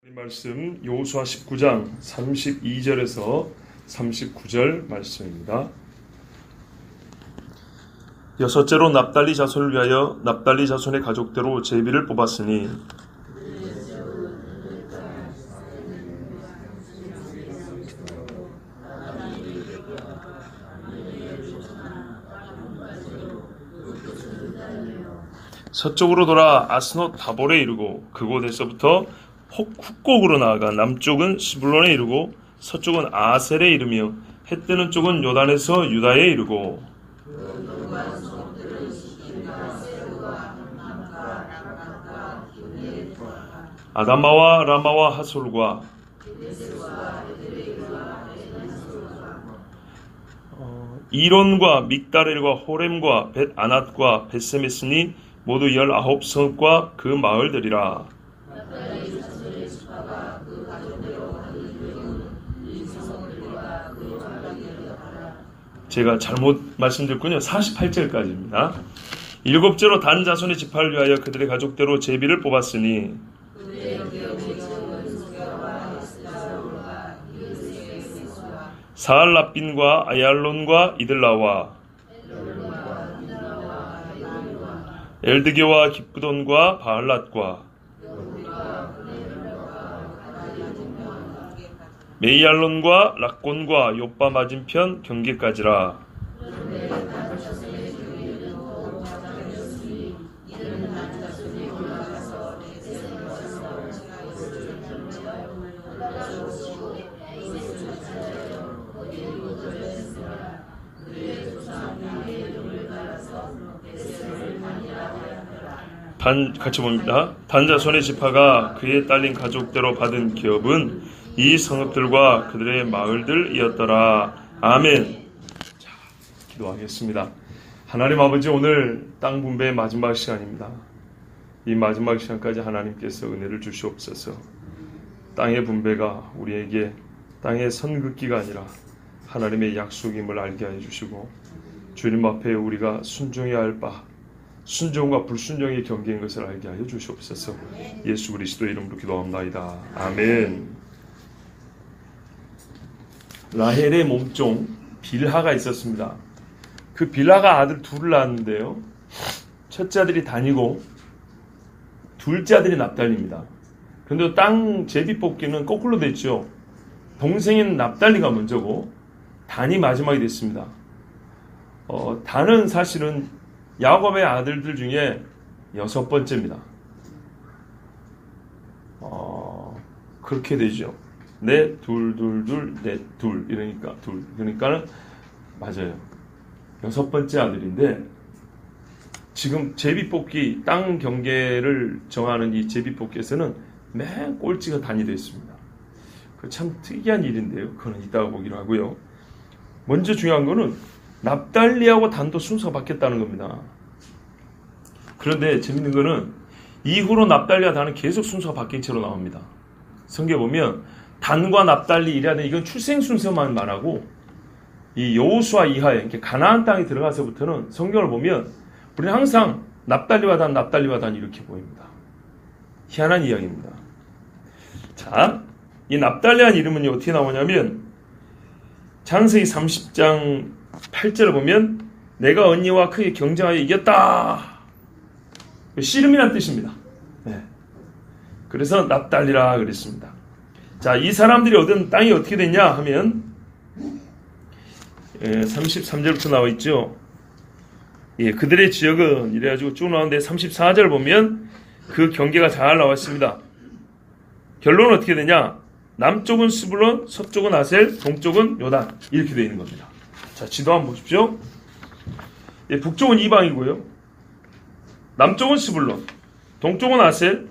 말씀 여호수아 19장 32절에서 39절 말씀입니다. 여섯째로 납달리 자손을 위하여 납달리 자손의 가족대로 제비를 뽑았으니 서쪽으로 돌아 아스노 다볼에 이르고 그곳에서부터 훅곡으로 나아가 남쪽은 스불론에 이르고 서쪽은 아셀에 이르며 해 뜨는 쪽은 요단에서 유다에 이르고 아다마와 라마와 하솔과 이론과 믹다렐과 호렘과 벳 아낫과 벳세메스니 모두 19성읍과 그 마을들이라. 제가 잘못 말씀드렸군요. 48절까지입니다. 일곱째로 단 자손의 지파를 위하여 그들의 가족대로 제비를 뽑았으니 사알라빈과 아얄론과 이들라와 엘드게와 기브돈과 바알랏과 메이알론과 락곤과 요빠 맞은편 경계까지라. 같이 봅니다. 단자손의 지파가 그의 딸린 가족대로 받은 기업은 이 성읍들과 그들의 마을들이었더라. 아멘. 자, 기도하겠습니다. 하나님 아버지, 오늘 땅 분배의 마지막 시간입니다. 이 마지막 시간까지 하나님께서 은혜를 주시옵소서. 땅의 분배가 우리에게 땅의 선긋기가 아니라 하나님의 약속임을 알게 하여 주시고, 주님 앞에 우리가 순종해야 할 바, 순종과 불순종의 경계인 것을 알게 하여 주시옵소서. 예수 그리스도 이름으로 기도합나이다. 아멘. 라헬의 몸종 빌하가 있었습니다. 그 빌하가 아들 둘을 낳았는데요, 첫째 아들이 단이고 둘째 아들이 납달리입니다. 그런데 땅 제비 뽑기는 거꾸로 됐죠. 동생인 납달리가 먼저고 단이 마지막이 됐습니다. 단은 사실은 야곱의 아들들 중에 6번째입니다. 그렇게 되죠. 넷, 둘, 넷, 둘, 이러니까 둘. 그러니까는 맞아요. 6번째 아들인데, 지금 제비뽑기 땅 경계를 정하는 이 제비뽑기에서는 맨 꼴찌가 단이 됐습니다. 그 참 특이한 일인데요. 그건 이따가 보기로 하고요. 먼저 중요한 거는 납달리하고 단도 순서가 바뀌었다는 겁니다. 그런데 재밌는 거는 이후로 납달리와 단은 계속 순서가 바뀐 채로 나옵니다. 성경에 보면 단과 납달리 이래야 이건 출생 순서만 말하고, 이 여호수아 이하에 이렇게 가나안 땅에 들어가서부터는 성경을 보면 우리는 항상 납달리와 단 이렇게 보입니다. 희한한 이야기입니다. 자, 이 납달리한 이름은 어떻게 나오냐면 창세기 30장 8절을 보면 내가 언니와 크게 경쟁하여 이겼다. 씨름이란 뜻입니다. 네. 그래서 납달리라 그랬습니다. 자, 이 사람들이 얻은 땅이 어떻게 됐냐 하면 33절부터 나와 있죠. 그들의 지역은 이래가지고 쭉 나오는데 34절 보면 그 경계가 잘 나와 있습니다. 결론은 어떻게 되냐? 남쪽은 스불론, 서쪽은 아셀, 동쪽은 요단, 이렇게 되어 있는 겁니다. 자, 지도 한번 보십시오. 북쪽은 이방이고요, 남쪽은 스불론, 동쪽은 아셀,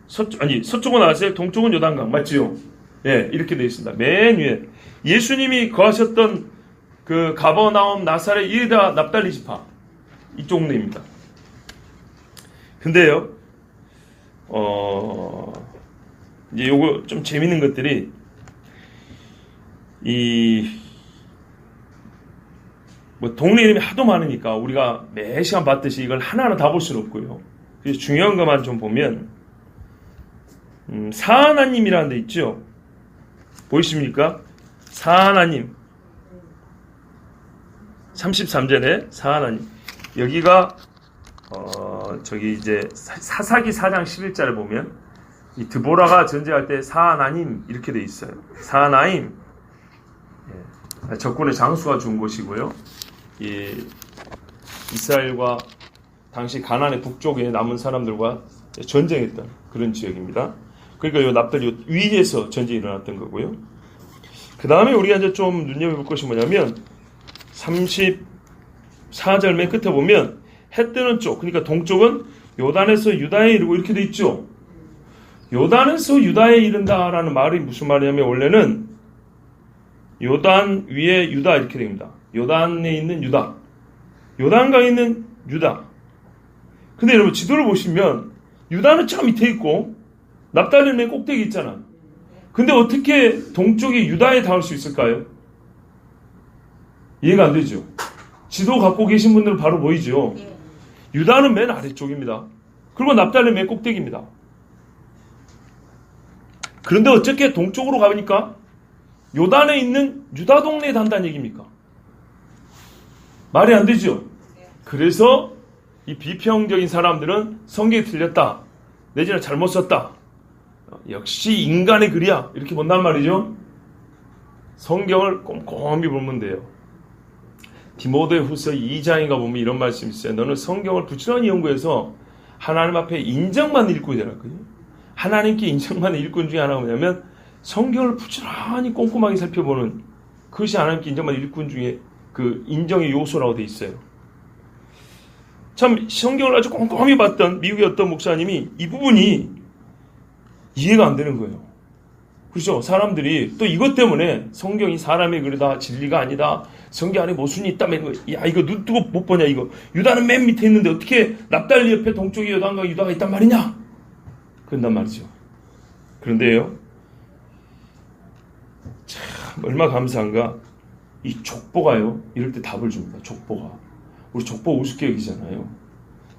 서쪽은 아셀, 동쪽은 요단강, 맞지요? 이렇게 되어 있습니다. 맨 위에 예수님이 거하셨던 그 가버나움, 나사렛, 이게 다 납달리 지파 이쪽 동네입니다. 근데요, 이제 요거 좀 재밌는 것들이, 동네 이름이 하도 많으니까 우리가 매 시간 봤듯이 이걸 하나하나 다 볼 수는 없고요. 그래서 중요한 것만 좀 보면, 사하나님이라는 데 있죠. 보이십니까? 사하나님. 33절에 사하나님. 여기가 저기 이제 사사기 4장 11절에 보면 이 드보라가 전쟁할 때 사하나님 이렇게 돼 있어요. 사하나임. 예. 적군의 장수가 준 곳이고요. 이 이스라엘과 당시 가나안의 북쪽에 남은 사람들과 전쟁했던 그런 지역입니다. 그러니까 이 납달리 위에서 전쟁이 일어났던 거고요. 그 다음에 우리가 이제 좀 눈여겨볼 것이 뭐냐면 34절 맨 끝에 보면 해 뜨는 쪽, 그러니까 동쪽은 요단에서 유다에 이르고 이렇게 돼 있죠. 요단에서 유다에 이른다라는 말이 무슨 말이냐면 원래는 요단 위에 유다 이렇게 됩니다. 요단에 있는 유다, 요단강에 있는 유다. 근데 여러분 지도를 보시면 유다는 저 밑에 있고 납달리는 맨 꼭대기 있잖아. 근데 어떻게 동쪽이 유다에 닿을 수 있을까요? 이해가 안 되죠. 지도 갖고 계신 분들은 바로 보이죠. 유다는 맨 아래쪽입니다. 그리고 납달리는 맨 꼭대기입니다. 그런데 어떻게 동쪽으로 가니까 요단에 있는 유다 동네에 단다는 얘기입니까? 말이 안 되죠. 그래서 이 비평적인 사람들은 성경이 틀렸다, 내지는 잘못 썼다, 역시 인간의 글이야, 이렇게 본단 말이죠. 성경을 꼼꼼히 보면 돼요. 디모데후서 2장인가 보면 이런 말씀이 있어요. 너는 성경을 부지런히 연구해서 하나님 앞에 인정만 읽고 되라거든요. 하나님께 인정만 일꾼 중에 하나가 뭐냐면 성경을 부지런히 꼼꼼하게 살펴보는 그것이 하나님께 인정만 일꾼 중에 그 인정의 요소라고 돼 있어요. 참 성경을 아주 꼼꼼히 봤던 미국의 어떤 목사님이 이 부분이 이해가 안 되는 거예요. 그렇죠? 사람들이 또 이것 때문에 성경이 사람의 글이다, 진리가 아니다, 성경 안에 모순이 있다면 야 이거 눈 뜨고 못 보냐, 이거 유다는 맨 밑에 있는데 어떻게 납달리 옆에 동쪽에 요단과 유다가 있단 말이냐, 그런단 말이죠. 그런데요, 참 얼마 감사한가, 이 족보가요 이럴 때 답을 줍니다. 족보가, 우리 족보 우습게 여기잖아요.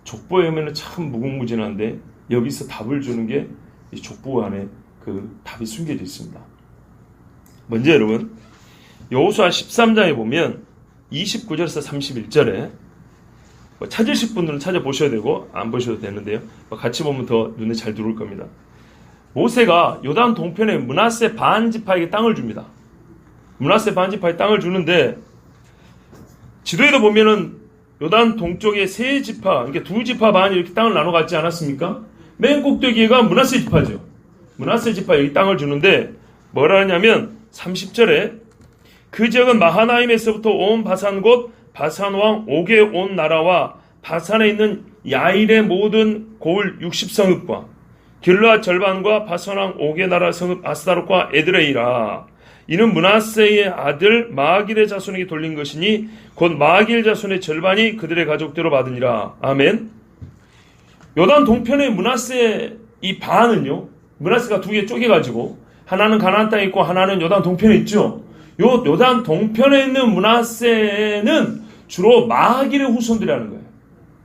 족보에 오면은 참 무궁무진한데 여기서 답을 주는 게 이 족보 안에 그 답이 숨겨져 있습니다. 먼저 여러분 여호수아 13장에 보면 29절에서 31절에 찾으실 분들은 찾아보셔야 되고 안 보셔도 되는데요, 같이 보면 더 눈에 잘 들어올 겁니다. 모세가 요단 동편에 므낫세 반지파에게 땅을 줍니다. 므낫세 반지파에 땅을 주는데 지도에도 보면은 요단 동쪽에 세 지파, 그러니까 두 지파 반이 이렇게 땅을 나눠 갖지 않았습니까? 맨 꼭대기가 므낫세 지파죠. 므낫세 지파에 이 땅을 주는데 뭐라 하냐면 30절에 그 지역은 마하나임에서부터 온 바산 곧 바산 왕 옥의 온 나라와 바산에 있는 야일의 모든 고을 60성읍과 길르앗 절반과 바산 왕 옥의 나라 성읍 아스다롯과 에드레이라. 이는 므낫세의 아들 마길의 자손에게 돌린 것이니 곧 마길 자손의 절반이 그들의 가족대로 받으니라. 아멘. 요단 동편의 므낫세 이 반은요, 므낫세가 두 개 쪼개가지고 하나는 가나안 땅에 있고 하나는 요단 동편에 있죠. 요 요단 동편에 있는 므낫세는 주로 마길의 후손들이라는 거예요.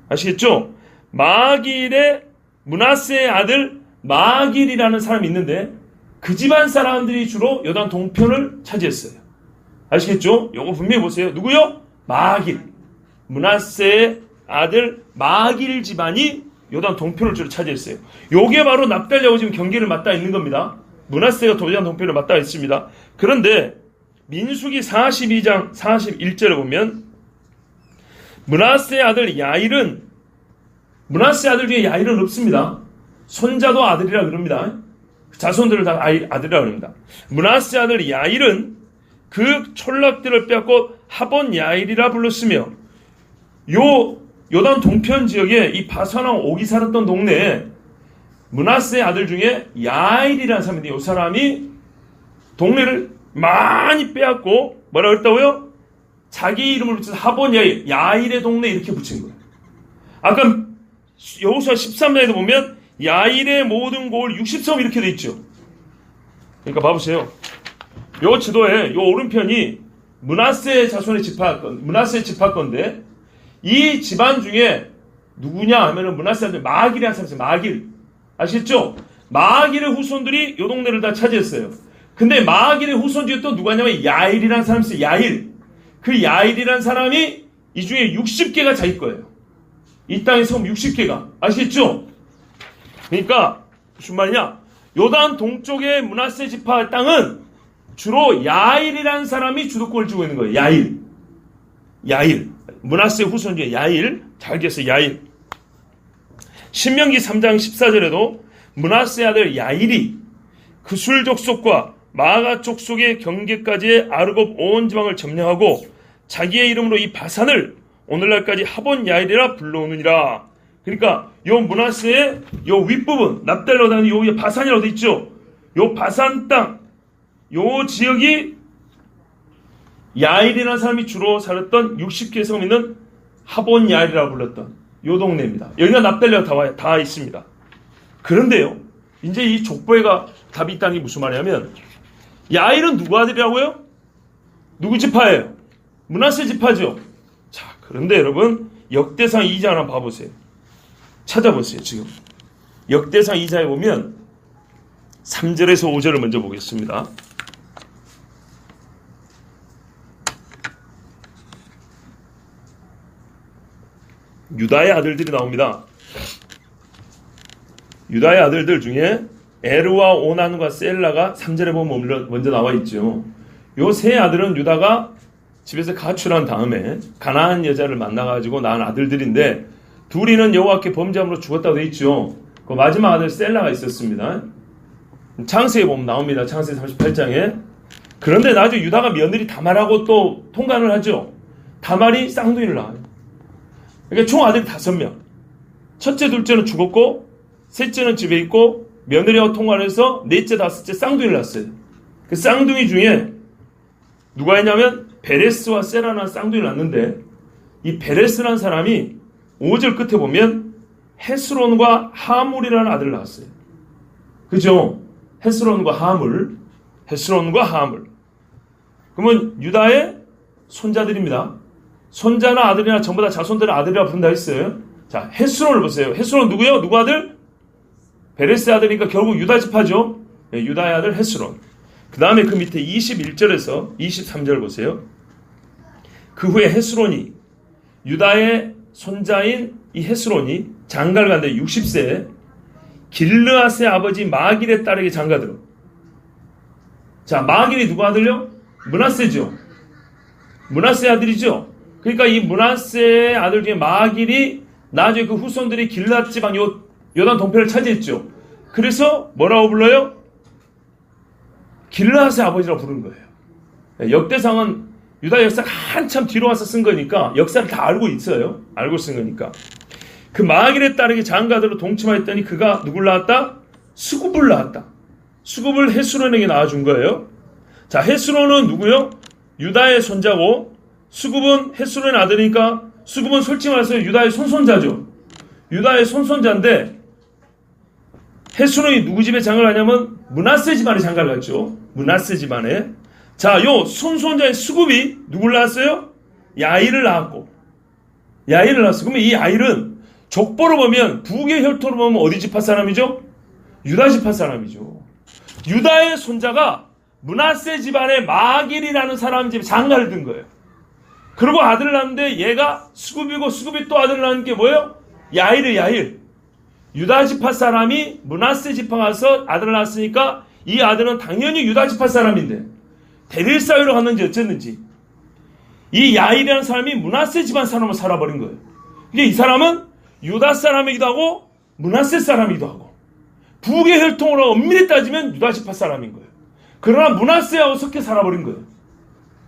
아시겠죠? 마길의 므낫세의 아들 마길이라는 사람이 있는데 그 집안 사람들이 주로 요단 동편을 차지했어요. 아시겠죠? 요거 분명히 보세요. 누구요? 마길. 므낫세의 아들 마길 집안이 요단 동편을 주로 차지했어요. 요게 바로 납달리하고 지금 경계를 맞닿아 있는 겁니다. 므낫세가 요단 동편을 맞닿아 있습니다. 그런데 민수기 42장 41절에 보면 므낫세의 아들 야일은, 므낫세 아들 중에 야일은 없습니다. 손자도 아들이라 그럽니다. 자손들을 다 아들이라 그럽니다. 므낫세 아들 야일은 그 촌락들을 빼앗고 하본 야일이라 불렀으며 요단 동편 지역에 이 바산왕 옥이 살았던 동네에 므낫세의 아들 중에 야일이라는 사람인데 이 사람이 동네를 많이 빼앗고 뭐라 그랬다고요? 자기 이름을 붙여서 하본 야일, 야일의 동네 이렇게 붙인 거예요. 아까 여호수아 13장에도 보면 야일의 모든 고을 60성 이렇게 돼 있죠. 그러니까 봐보세요. 요 지도에 요 오른편이 므낫세 자손의 므낫세 지파 건데 이 집안 중에 누구냐 하면은 므낫세 아들 마길이라는 사람이 있어요. 마길. 아시겠죠? 마길의 후손들이 요 동네를 다 차지했어요. 근데 마길의 후손 중에 또 누가 있냐면 야일이라는 사람이 있어요. 야일. 그 야일이라는 사람이 이 중에 60개가 자기 거예요. 이 땅의 섬 60개가. 아시겠죠? 그러니까 무슨 말이냐? 요단 동쪽의 므낫세 지파 땅은 주로 야일이라는 사람이 주도권을 쥐고 있는 거예요. 야일. 야일. 므낫세 후손 중에 야일. 잘 기억해서 야일. 신명기 3장 14절에도 므낫세 아들 야일이 그술 족속과 마가 족속의 경계까지의 아르곱 온 지방을 점령하고 자기의 이름으로 이 바산을 오늘날까지 하본 야일이라 불러오느니라. 그러니까 요 므낫세의 요 윗부분 납달리라는 요 바산이라고 돼 있죠. 요 바산 땅, 요 지역이 야일이라는 사람이 주로 살았던 60개 섬 있는 하본 야일이라고 불렀던 요 동네입니다. 여기가 납달리가 다 있습니다. 그런데요, 이제 이 족보가 답이 있다는 게 무슨 말이냐면 야일은 누구 아들이라고요? 누구 지파예요? 므낫세 지파죠. 자, 그런데 여러분 역대상 2장 하나 봐보세요. 찾아보세요. 지금 역대상 2장에 보면 3절에서 5절을 먼저 보겠습니다. 유다의 아들들이 나옵니다. 유다의 아들들 중에 에르와 오난과 셀라가 3절에 보면 먼저 나와 있죠. 요 세 아들은 유다가 집에서 가출한 다음에 가나안 여자를 만나가지고 낳은 아들들인데 둘이는 여호와께 범죄함으로 죽었다고 돼 있죠. 그 마지막 아들 셀라가 있었습니다. 창세기에 보면 나옵니다. 창세기 38장에. 그런데 나중에 유다가 며느리 다말하고 또 통간을 하죠. 다말이 쌍둥이를 낳아요. 그러니까 총 아들이 5명. 첫째, 둘째는 죽었고 셋째는 집에 있고 며느리와 통화를 해서 넷째, 다섯째 쌍둥이를 낳았어요. 그 쌍둥이 중에 누가 있냐면 베레스와 세라라는 쌍둥이를 낳았는데 이 베레스라는 사람이 5절 끝에 보면 헤스론과 하물이라는 아들을 낳았어요. 그죠? 헤스론과 하물. 헤스론과 하물. 그러면 유다의 손자들입니다. 손자나 아들이나 전부 다 자손들의 아들이라 부른다 했어요. 자, 헤스론을 보세요. 헤스론 누구요? 누구 아들? 베레스 아들이니까 결국 유다 지파죠. 네, 유다의 아들 헤스론. 그 다음에 그 밑에 21절에서 23절 보세요. 그 후에 헤스론이 유다의 손자인 이 헤스론이 장가를 갔는데 60세에 길르앗의 아버지 마길의 딸에게 장가들어. 자, 마길이 누구 아들요? 므낫세죠. 므낫세 아들이죠. 그러니까 이 므낫세의 아들 중에 마길이 나중에 그 후손들이 길르앗 지방 요단 동편을 차지했죠. 그래서 뭐라고 불러요? 길르앗의 아버지라고 부르는 거예요. 역대상은 유다 역사가 한참 뒤로 와서 쓴 거니까 역사를 다 알고 있어요. 알고 쓴 거니까. 그 마길의 딸에게 장가들로 동침하였더니 그가 누굴 낳았다? 수굽을 낳았다. 수굽을 헤스론에게 낳아준 거예요. 자, 헤스론은 누구요? 유다의 손자고 수굽은 헤스론의 아들이니까 수굽은 솔직히 말해서 유다의 손손자죠. 유다의 손손자인데 헤스론이 누구 집에 장가를 가냐면 므낫세 집안에 장가를 갔죠. 므낫세 집안에. 자, 요 손손자의 수굽이 누굴 낳았어요? 야일을 낳았고. 야일을 낳았어. 그러면 이 야일은 족보로 보면 북의 혈토로 보면 어디 지파 사람이죠? 유다 지파 사람이죠. 유다의 손자가 므낫세 집안의 마길이라는 사람 집에 장가를 든 거예요. 그리고 아들을 낳았는데 얘가 수굽이고 수굽이 또 아들을 낳은 게 뭐예요? 야일이 야일. 유다 지파 사람이 므낫세 지파 가서 아들을 낳았으니까 이 아들은 당연히 유다 지파 사람인데 대릴 사회로 갔는지 어쨌는지 이 야일이라는 사람이 므낫세 집안 사람으로 살아버린 거예요. 이게 이 사람은 유다 사람이기도 하고 므낫세 사람이기도 하고 북의 혈통으로 엄밀히 따지면 유다 지파 사람인 거예요. 그러나 므낫세하고 섞여 살아버린 거예요.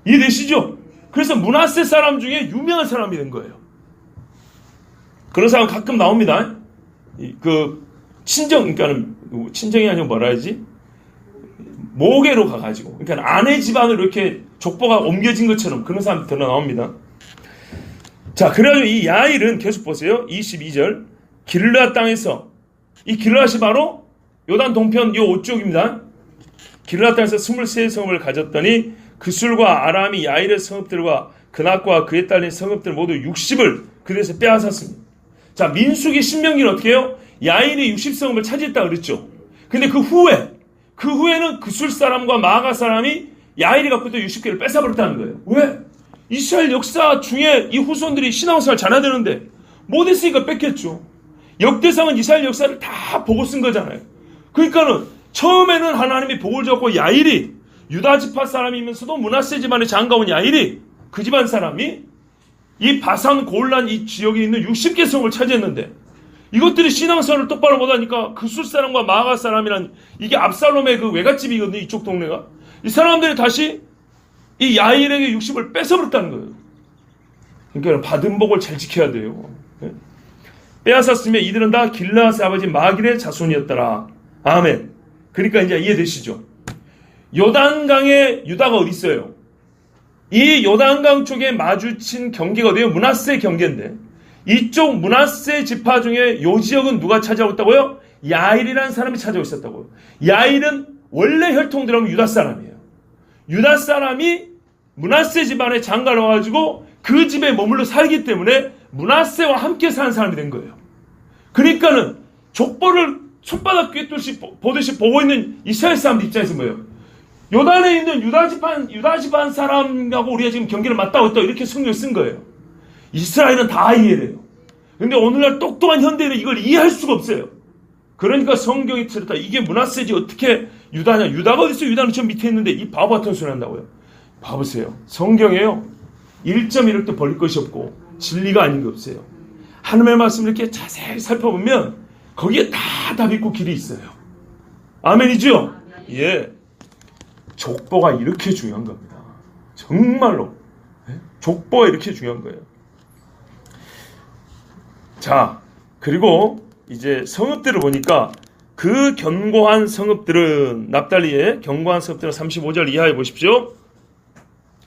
이해되시죠? 그래서 므낫세 사람 중에 유명한 사람이 된 거예요. 그런 사람 가끔 나옵니다. 그 그러니까는 친정이 아니고 뭐라 해야지? 모계로 가가지고, 그러니까 아내 집안으로 이렇게 족보가 옮겨진 것처럼 그런 사람이 드러 나옵니다. 자, 그래가지고 이 야일은 계속 보세요. 22절. 길르앗 땅에서, 이 길르앗이 바로 요단 동편 요 오쪽입니다. 길르앗 땅에서 23성읍을 가졌더니 그술과 아람이 야일의 성읍들과 그낫과 그에 딸린 성읍들 모두 60을 그에서 빼앗았습니다. 자, 민수기 신명기는 어떻게 해요? 야일이 60성읍을 차지했다 그랬죠. 근데 그 후에는 그술 사람과 마가 사람이 야일이 갖고 있던 60개를 뺏어버렸다는 거예요. 왜? 이스라엘 역사 중에 이 후손들이 신앙생활 잘해야 되는데 못했으니까 뺏겼죠. 역대상은 이스라엘 역사를 다 보고 쓴 거잖아요. 그러니까는 처음에는 하나님이 복을 줬고 야일이 유다 지파 사람이면서도 므낫세 집안의 장가온 야일이 그 집안 사람이 이 바산 골란 이 지역에 있는 60개 성을 차지했는데 이것들이 신앙생활을 똑바로 못하니까 그술 사람과 마가 사람이란 이게 압살롬의 그 외갓집이거든요. 이쪽 동네가. 이 사람들이 다시 이 야일에게 60을 뺏어버렸다는 거예요. 그러니까 받은 복을 잘 지켜야 돼요. 빼앗았으면 이들은 다 길르앗의 아버지 마길의 자손이었더라. 아멘. 그러니까 이제 이해되시죠? 요단강에 유다가 어디 있어요? 이 요단강 쪽에 마주친 경계가 어디예요? 므낫세 경계인데 이쪽 므낫세 지파 중에 요 지역은 누가 차지하고 있다고요? 야일이라는 사람이 차지하고 있었다고요. 야일은 원래 혈통들하고 유다 사람이에요. 유다 사람이 므낫세 집안에 장가를 와가지고 그 집에 머물러 살기 때문에 므낫세와 함께 사는 사람이 된 거예요. 그러니까는 족보를 손바닥 꿰뚫듯이 보듯이 보고 있는 이스라엘 사람들 입장에서 뭐예요? 요단에 있는 유다 집안 사람하고 우리가 지금 경계를 맞다고 했다 이렇게 성경을 쓴 거예요. 이스라엘은 다 이해를 해요. 근데 오늘날 똑똑한 현대인은 이걸 이해할 수가 없어요. 그러니까 성경이 틀렸다. 이게 므낫세지 어떻게 유다냐. 유다가 어딨어요? 유다는 저 밑에 있는데 이 바보 같은 소리 한다고요. 봐보세요. 성경에요. 1.1도 벌릴 것이 없고 진리가 아닌 게 없어요. 하나님의 말씀을 이렇게 자세히 살펴보면 거기에 다 답 있고 길이 있어요. 아멘이죠? 예. 족보가 이렇게 중요한 겁니다. 정말로. 족보가 이렇게 중요한 거예요. 자, 그리고 이제 성읍들을 보니까 그 견고한 성읍들은 납달리의 견고한 성읍들은 35절 이하에 보십시오.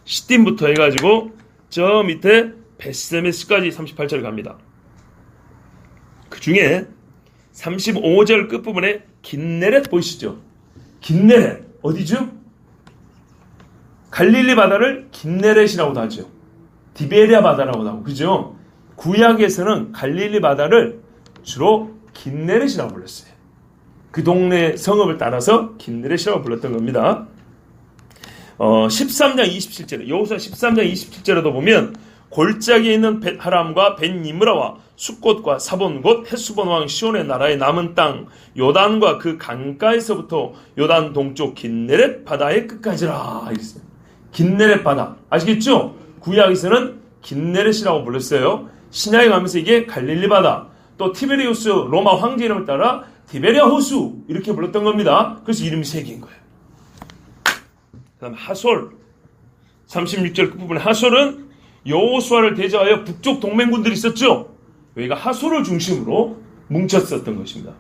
시딤부터 해가지고 저 밑에 베스메스까지 38절 갑니다. 그 중에 35절 끝부분에 긴네렛 보이시죠? 긴네렛 어디죠? 갈릴리 바다를 긴네렛이라고도 하죠. 디베리아 바다라고도 하고 그죠? 구약에서는 갈릴리 바다를 주로 긴네렛이라고 불렀어요. 그 동네 성읍을 따라서 긴네렛이라고 불렀던 겁니다. 13장 27절에 여호수아 13장 27절에도 보면 골짜기에 있는 벳하람과 벳니므라와 숫곳과 사본 곧 헷수본 왕 시온의 나라의 남은 땅 요단과 그 강가에서부터 요단 동쪽 긴네렛 바다의 끝까지라. 긴네렛 바다 아시겠죠? 구약에서는 긴네렛이라고 불렀어요. 신약에 가면서 이게 갈릴리 바다 또 티베리우스 로마 황제 이름을 따라 티베리아 호수 이렇게 불렀던 겁니다. 그래서 이름이 세 개인 거예요. 그 다음 하솔 36절 끝부분에 하솔은 여호수아를 대적하여 북쪽 동맹군들이 있었죠. 여기가 하솔을 중심으로 뭉쳤었던 것입니다.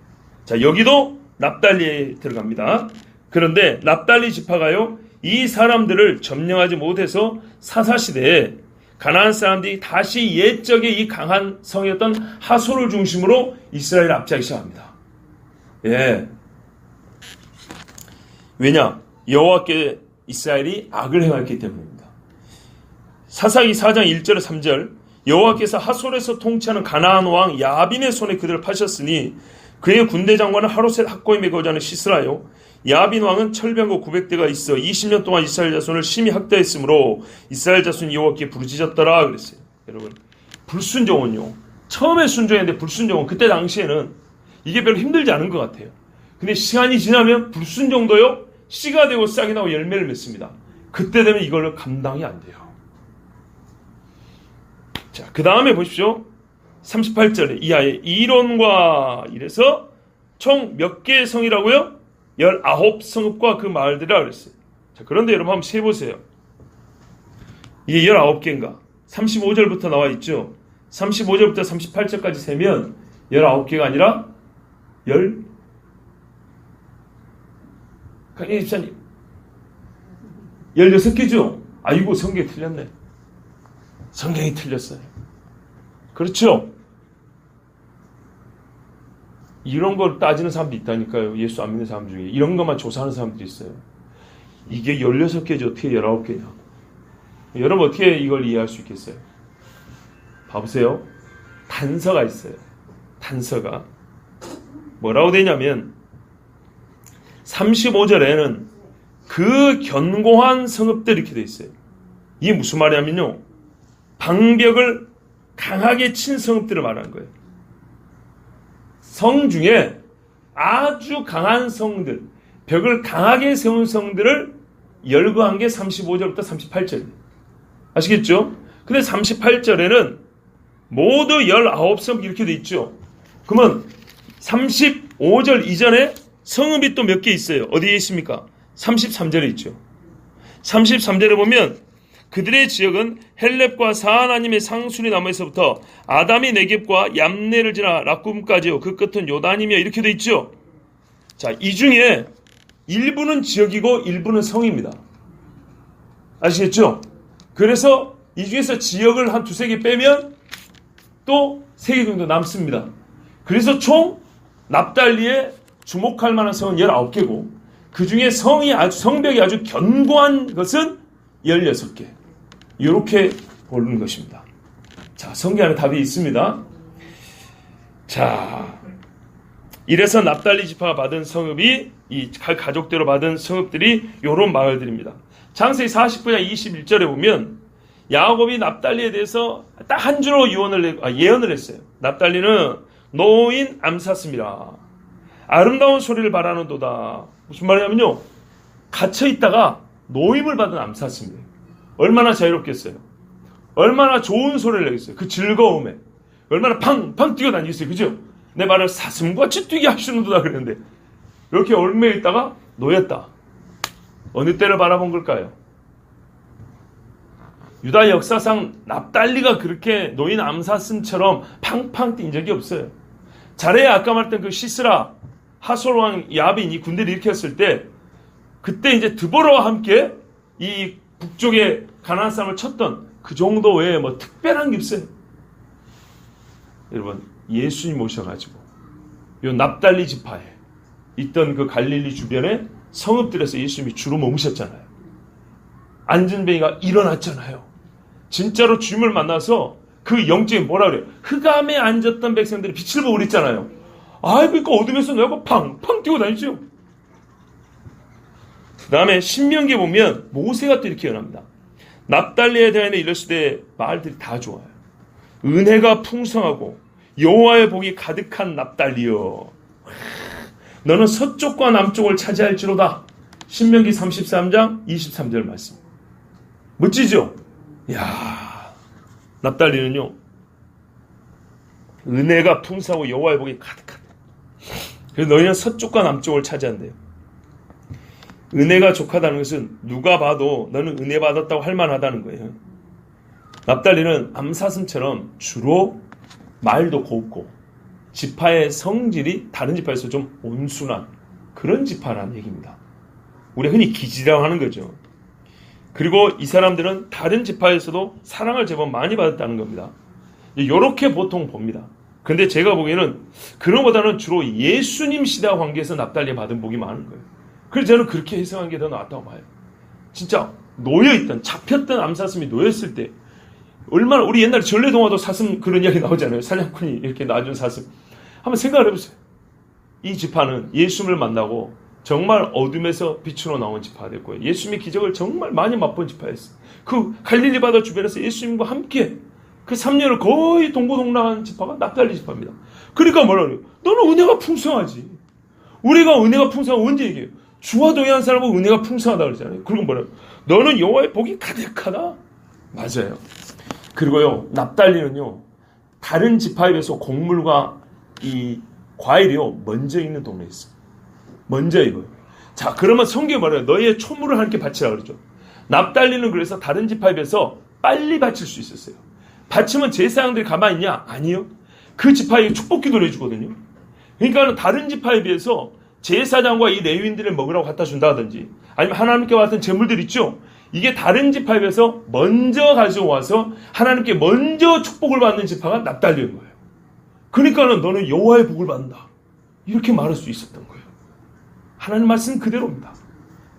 자, 여기도 납달리에 들어갑니다. 그런데 납달리 지파가요 이 사람들을 점령하지 못해서 사사시대에 가나안 사람들이 다시 옛적의 이 강한 성이었던 하솔을 중심으로 이스라엘을 압제하기 시작합니다. 예. 왜냐? 여호와께 이스라엘이 악을 행했기 때문입니다. 사사기 4장 1절에 3절 여호와께서 하솔에서 통치하는 가나안 왕 야빈의 손에 그들을 파셨으니 그의 군대 장관은 하로셋 학고임에 거주하는 시스라요 야빈 왕은 철병거 900대가 있어 20년 동안 이스라엘 자손을 심히 학대했으므로 이스라엘 자손이 여호와께 부르짖었더라 그랬어요. 여러분 불순종은요 처음에 순종했는데 불순종은 그때 당시에는 이게 별로 힘들지 않은 것 같아요. 근데 시간이 지나면 불순종도요 씨가 되고 싹이 나고 열매를 맺습니다. 그때 되면 이걸로 감당이 안 돼요. 자, 그 다음에 보십시오. 38절에 이하에 이론과 이래서 총 몇 개의 성이라고요? 19성읍과 그 마을들이라 그랬어요. 자, 그런데 여러분 한번 세보세요. 이게 19개인가? 35절부터 나와 있죠. 35절부터 38절까지 세면 19개가 아니라 강의 집사님 16개죠? 아이고 성경이 틀렸네. 성경이 틀렸어요. 그렇죠? 이런 걸 따지는 사람도 있다니까요. 예수 안 믿는 사람 중에. 이런 것만 조사하는 사람들이 있어요. 이게 16개지 어떻게 19개냐. 여러분 어떻게 이걸 이해할 수 있겠어요? 봐보세요. 단서가 있어요. 단서가. 뭐라고 되냐면 35절에는 그 견고한 성읍들 이렇게 돼 있어요. 이게 무슨 말이냐면요, 방벽을 강하게 친 성읍들을 말하는 거예요. 성 중에 아주 강한 성들, 벽을 강하게 세운 성들을 열거한 게 35절부터 38절이에요. 아시겠죠? 근데 38절에는 모두 19성 이렇게 돼 있죠. 그러면 35절 이전에 성읍이 또 몇 개 있어요. 어디에 있습니까? 33절에 있죠. 33절에 보면 그들의 지역은 헬렙과 사하나님의 상수리 나무에서부터 아담이 네겝과 얌네를 지나 락쿰까지요. 그 끝은 요단이며 이렇게 돼 있죠. 자, 이 중에 일부는 지역이고 일부는 성입니다. 아시겠죠? 그래서 이 중에서 지역을 한 두세 개 빼면 또 세 개 정도 남습니다. 그래서 총 납달리에 주목할 만한 성은 19개고 그 중에 성벽이 아주 견고한 것은 16개. 이렇게 보는 것입니다. 자, 성경 안에 답이 있습니다. 자, 이래서 납달리 지파가 받은 성읍이 이 가족대로 받은 성읍들이 요런 마을들입니다. 창세기 49장 21절에 보면 야곱이 납달리에 대해서 딱 한 줄로 예언을 했어요. 납달리는 노인 암사슴이라 아름다운 소리를 바라는도다. 무슨 말이냐면요, 갇혀있다가 노임을 받은 암사슴이에요. 얼마나 자유롭겠어요. 얼마나 좋은 소리를 내겠어요. 그 즐거움에 얼마나 팡팡 뛰어다니겠어요. 그죠? 내 말을 사슴같이 뛰게 하시는도다 그랬는데 이렇게 얽매여 있다가 놓였다. 어느 때를 바라본 걸까요? 유다 역사상 납달리가 그렇게 노인 암사슴처럼 팡팡 뛴 적이 없어요. 자레에 아까 말했던 그 시스라 하솔왕 야빈 이 군대를 일으켰을 때 그때 이제 드보라와 함께 이 북쪽에 가나안 사람을 쳤던 그 정도 외에 뭐 특별한 게 없어요. 여러분, 예수님 오셔가지고 요 납달리 지파에 있던 그 갈릴리 주변에 성읍들에서 예수님이 주로 머무셨잖아요. 안전뱅이가 일어났잖아요. 진짜로 주님을 만나서 그 영적인 뭐라 그래요? 흑암에 앉았던 백성들이 빛을 보고 그랬잖아요. 그러니까 어둠에서 내가 팡팡 뛰고 다니죠. 그 다음에 신명기에 보면 모세가 또 이렇게 예언합니다. 납달리에 대하여 이르시되 말들이 다 좋아요. 은혜가 풍성하고 여호와의 복이 가득한 납달리여, 너는 서쪽과 남쪽을 차지할지로다. 신명기 33장 23절 말씀. 멋지죠? 이야, 납달리는요, 은혜가 풍성하고 여호와의 복이 가득하다. 그래서 너희는 서쪽과 남쪽을 차지한대요. 은혜가 족하다는 것은 누가 봐도 너는 은혜 받았다고 할 만하다는 거예요. 납달리는 암사슴처럼 주로 말도 곱고 지파의 성질이 다른 지파에서 좀 온순한 그런 지파라는 얘기입니다. 우리가 흔히 기지라고 하는 거죠. 그리고 이 사람들은 다른 지파에서도 사랑을 제법 많이 받았다는 겁니다. 이렇게 보통 봅니다. 근데 제가 보기에는 그런 것보다는 주로 예수님 시대와 관계해서 납달리 받은 복이 많은 거예요. 그래서 저는 그렇게 해석한 게 더 낫다고 봐요. 진짜 놓여있던, 잡혔던 암사슴이 놓였을 때 얼마나, 우리 옛날에 전래동화도 사슴 그런 이야기 나오잖아요. 사냥꾼이 이렇게 놔준 사슴. 한번 생각을 해보세요. 이 지파는 예수님을 만나고 정말 어둠에서 빛으로 나온 지파가 됐고요. 예수님의 기적을 정말 많이 맛본 지파였어요. 그 갈릴리 바다 주변에서 예수님과 함께 그 3년을 거의 동고동락한 지파가 납달리 지파입니다. 그러니까 뭐라 그래요? 너는 은혜가 풍성하지. 우리가 은혜가 풍성한 언제 얘기해요? 주와 동행한 사람은 은혜가 풍성하다 그러잖아요. 그리고 뭐라요? 너는 여호와의 복이 가득하다. 맞아요. 그리고요, 납달리는요, 다른 지파에 비해서 곡물과 이 과일이요 먼저 있는 동네에 있어요. 먼저 이거요. 자, 그러면 성경이 뭐래요? 너희의 초물을 하나님께 바치라 그러죠. 납달리는 그래서 다른 지파에 비해서 빨리 바칠 수 있었어요. 바치면 제사장들이 가만히 있냐? 아니요. 그 지파에게 축복 기도를 해주거든요. 그러니까 다른 지파에 비해서 제사장과 이 레위인들을 먹으라고 갖다 준다든지 아니면 하나님께 왔던 제물들 있죠. 이게 다른 지파에 비해서 먼저 가져와서 하나님께 먼저 축복을 받는 지파가 납달리인 거예요. 그러니까는 너는 여호와의 복을 받는다. 이렇게 말할 수 있었던 거예요. 하나님 말씀 그대로입니다.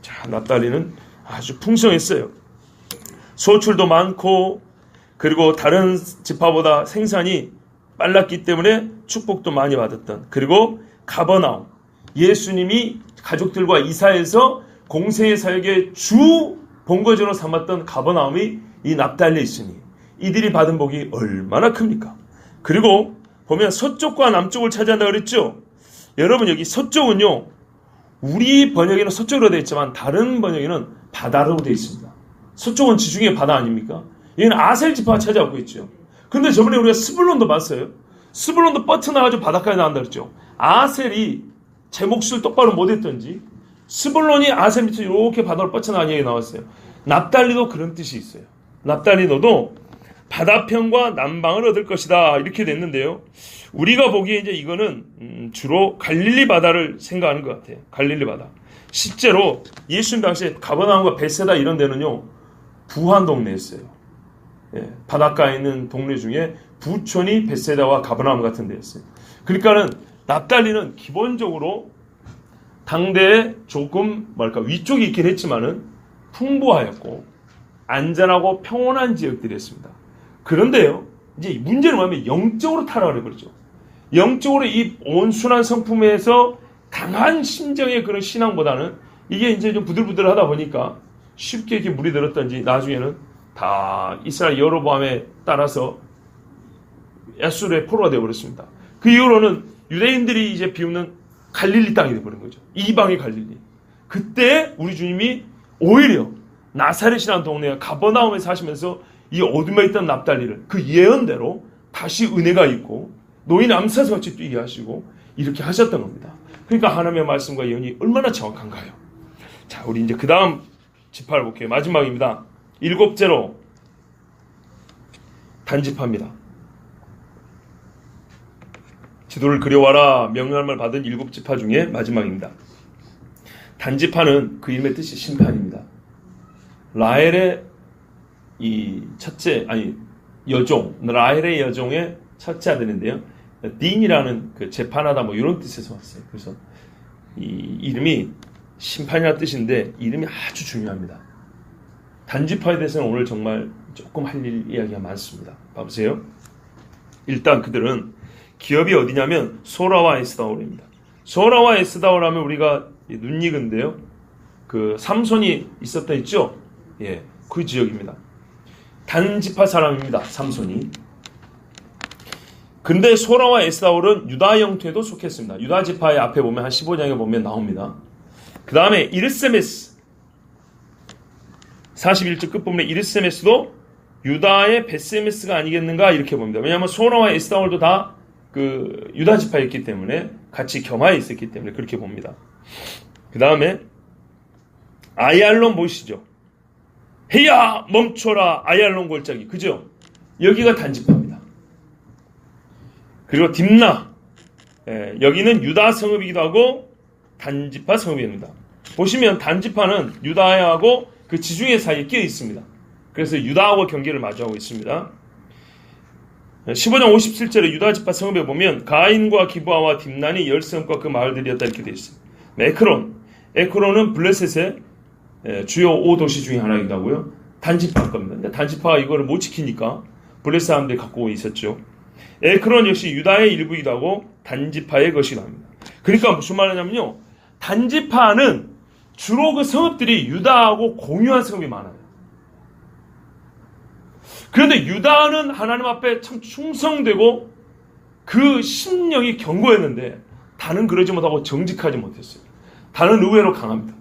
자, 납달리는 아주 풍성했어요. 소출도 많고 그리고 다른 지파보다 생산이 빨랐기 때문에 축복도 많이 받았던, 그리고 가버나움, 예수님이 가족들과 이사해서 공생의 사역의 주 본거지로 삼았던 가버나움이 이 납달리에 있으니 이들이 받은 복이 얼마나 큽니까? 그리고 보면 서쪽과 남쪽을 차지한다 그랬죠? 여러분 여기 서쪽은요, 우리 번역에는 서쪽으로 되어 있지만 다른 번역에는 바다로 되어 있습니다. 서쪽은 지중해 바다 아닙니까? 여기는 아셀 지파가 차지하고 있죠. 근데 저번에 우리가 스불론도 봤어요. 스불론도 뻗어나가지고 바닷가에 나간다 그랬죠. 아셀이 제 몫을 똑바로 못했던지 스불론이 아셀 밑에 이렇게 바다로 뻗어나가는 얘기가 나왔어요. 납달리도 그런 뜻이 있어요. 납달리 너도 바다편과 남방을 얻을 것이다 이렇게 됐는데요. 우리가 보기에 이제 이거는 주로 갈릴리 바다를 생각하는 것 같아요. 갈릴리 바다. 실제로 예수님 당시에 가버나움과 베세다 이런 데는요, 부한 동네였어요. 예, 바닷가에 있는 동네 중에 부촌이 베세다와 가버나움 같은 데였어요. 그러니까는 납달리는 기본적으로 당대에 조금 위쪽이 있긴 했지만은 풍부하였고 안전하고 평온한 지역들이었습니다. 그런데요, 이제 문제는 뭐냐면 영적으로 타락을 해버리죠. 영적으로 이 온순한 성품에서 강한 심정의 그런 신앙보다는 이게 이제 좀 부들부들하다 보니까 쉽게 이렇게 물이 들었던지 나중에는 다 이스라엘 여로보암에 따라서 야수르의 포로가 되어버렸습니다. 그 이후로는 유대인들이 이제 비우는 갈릴리 땅이 되어버린 거죠. 이방의 갈릴리. 그때 우리 주님이 오히려 나사렛이라는 동네와 가버나움에 사시면서 이 어둠에 있던 납달리를 그 예언대로 다시 은혜가 있고 노인 암사서 같이 뛰게 하시고 이렇게 하셨던 겁니다. 그러니까 하나님의 말씀과 예언이 얼마나 정확한가요? 자, 우리 이제 그 다음 지파를 볼게요. 마지막입니다. 7제로 단지파입니다. 지도를 그려와라 명령을 받은 7지파 중에 마지막입니다. 단지파는 그 이름의 뜻이 심판입니다. 라헬의 이 첫째, 여종, 라헬의 여종의 첫째 아들인데요. 딘이라는 그 재판하다 뭐 이런 뜻에서 왔어요. 그래서 이 이름이 심판이라는 뜻인데 이름이 아주 중요합니다. 단지파에 대해서는 오늘 정말 조금 할 이야기가 많습니다. 봐보세요. 일단 그들은 기업이 어디냐면 소라와 에스다올입니다. 소라와 에스다올 하면 우리가 눈 익은데요. 그 삼손이 있었다 했죠? 예, 그 지역입니다. 단지파 사람입니다. 삼손이. 근데 소라와 에스다올은 유다 영토에도 속했습니다. 유다 지파의 앞에 보면 한 15장에 보면 나옵니다. 그 다음에 이르세메스 41절 끝부분에 이르세메스도 유다의 베세메스가 아니겠는가 이렇게 봅니다. 왜냐하면 소라와 에스다올도 다 그 유다 지파였기 때문에 같이 겸하에 있었기 때문에 그렇게 봅니다. 그 다음에 아얄론 보시죠. 헤야 멈춰라 아얄론 골짜기, 그죠? 여기가 단지파입니다. 그리고 딥나, 여기는 유다 성읍이기도 하고 단지파 성읍입니다. 보시면 단지파는 유다하고 그 지중해 사이에 끼어 있습니다. 그래서 유다하고 경계를 마주하고 있습니다. 15장 57절에 유다 지파 성읍에 보면 가인과 기브아와 딥난이 10성읍과 그 마을들이었다 이렇게 되어 있습니다. 에크론은 블레셋의 주요 5도시 중에 하나이기도 하고요. 단지파 겁니다. 근데 단지파가 이거를 못 지키니까 블레셋 사람들이 갖고 있었죠. 에크론 역시 유다의 일부이기도 하고 단지파의 것이기도 합니다. 그러니까 무슨 말이냐면요, 단지파는 주로 그 성읍들이 유다하고 공유한 성읍이 많아요. 그런데 유다는 하나님 앞에 참 충성되고 그 심령이 견고했는데 단은 그러지 못하고 정직하지 못했어요. 단은 의외로 강합니다.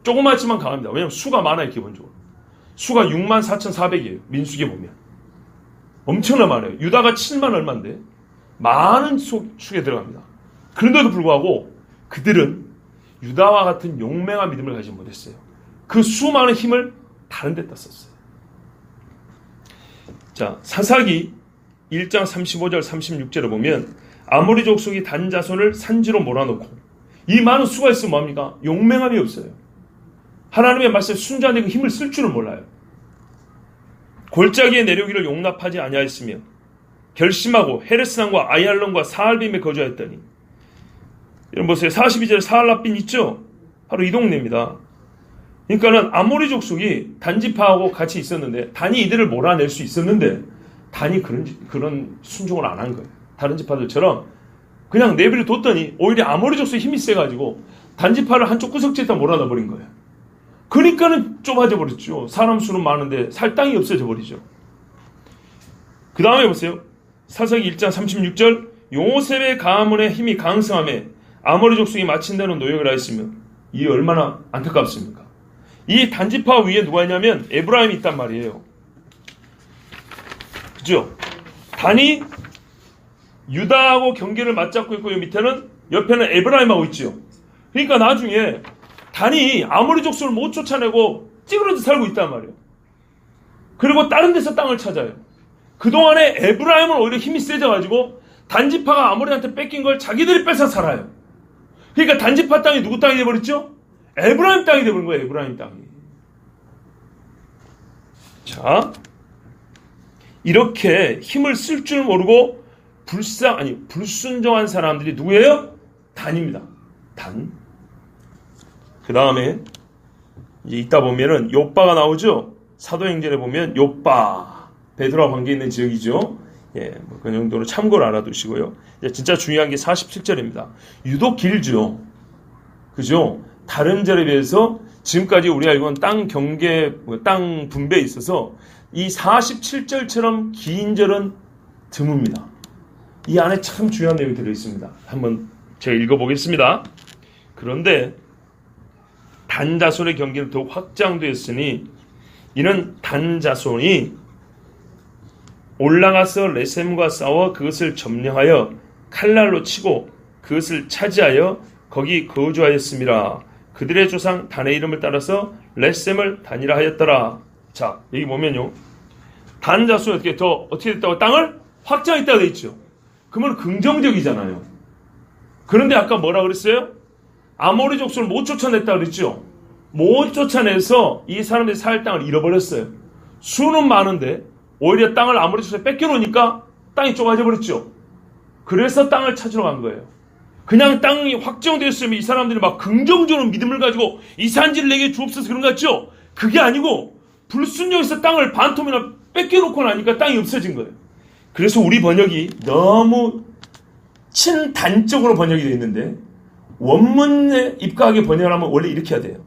조그맣지만 강합니다. 왜냐하면 수가 많아요. 기본적으로 수가 64,400이에요. 민수기에 보면 엄청나 많아요. 유다가 7만 얼마인데 많은 축에 들어갑니다. 그런데도 불구하고 그들은 유다와 같은 용맹한 믿음을 가지지 못했어요. 그 수많은 힘을 다른 데다 썼어요. 자, 사사기 1장 35절 36절을 보면 아모리 족속이 단 자손을 산지로 몰아넣고, 이 많은 수가 있으면 뭡니까? 용맹함이 없어요. 하나님의 말씀에 순종하는 힘을 쓸 줄은 몰라요. 골짜기에 내려오기를 용납하지 아니하였으며 결심하고 헤레스산과 아얄론과 사알빔에 거주하였더니, 여러분 보세요. 42절에 사알라빈 있죠? 바로 이 동네입니다. 그러니까는 아모리 족속이 단지파하고 같이 있었는데 단이 이들을 몰아낼 수 있었는데 단이 그런 순종을 안 한 거예요. 다른 지파들처럼 그냥 내비를 뒀더니 오히려 아모리 족속이 힘이 세가지고 단지파를 한쪽 구석지에다 몰아넣어 버린 거예요. 그러니까는 좁아져 버렸죠. 사람 수는 많은데 살 땅이 없어져 버리죠. 그 다음에 보세요. 사사기 1장 36절 요셉의 가문의 힘이 강성함에 아모리 족속이 마친다는 노역을 하였으며 이 얼마나 안타깝습니까? 이 단지파 위에 누가 있냐면 에브라임이 있단 말이에요. 그죠? 단이 유다하고 경계를 맞잡고 있고 밑에는 옆에는 에브라임하고 있죠. 그러니까 나중에 단이 아모리 족속을 못 쫓아내고 찌그러져 살고 있단 말이에요. 그리고 다른 데서 땅을 찾아요. 그동안에 에브라임은 오히려 힘이 세져가지고 단지파가 아모리한테 뺏긴 걸 자기들이 뺏어 살아요. 그러니까 단지파 땅이 누구 땅이 돼버렸죠? 에브라임 땅이 돼버린 거예요. 에브라임 땅이. 자, 이렇게 힘을 쓸 줄 모르고 불순종한 사람들이 누구예요? 단입니다. 단. 그 다음에 이제 있다 보면은 욥바가 나오죠. 사도행전에 보면 욥바 베드로와 관계 있는 지역이죠. 예, 뭐 그 정도로 참고를 알아두시고요. 이제 진짜 중요한 게 47절입니다. 유독 길죠. 그죠? 다른 절에 비해서 지금까지 우리가 알고 있는 땅 경계, 땅 분배에 있어서 이 47절처럼 긴 절은 드뭅니다. 이 안에 참 중요한 내용이 들어있습니다. 한번 제가 읽어보겠습니다. 그런데 단자손의 경계는 더욱 확장되었으니 이는 단자손이 올라가서 레셈과 싸워 그것을 점령하여 칼날로 치고 그것을 차지하여 거기 거주하였음이라. 그들의 조상 단의 이름을 따라서 레셈을 단이라 하였더라. 자, 여기 보면요. 단 자손이 어떻게 됐다고? 땅을 확장했다고 되어 있죠. 그러면 긍정적이잖아요. 그런데 아까 뭐라 그랬어요? 아모리 족속을 못 쫓아냈다고 그랬죠. 못 쫓아내서 이 사람들이 살 땅을 잃어버렸어요. 수는 많은데 오히려 땅을 아모리 족속에 뺏겨놓으니까 땅이 좁아져 버렸죠. 그래서 땅을 찾으러 간 거예요. 그냥 땅이 확정되었으면 이 사람들이 막 긍정적으로 믿음을 가지고 이 산지를 내게 주옵소서 그런 것 같죠? 그게 아니고 불순종해서 땅을 반토막이나 뺏겨놓고 나니까 땅이 없어진 거예요. 그래서 우리 번역이 너무 친단적으로 번역이 되어 있는데 원문에 입각하게 번역을 하면 원래 이렇게 해야 돼요.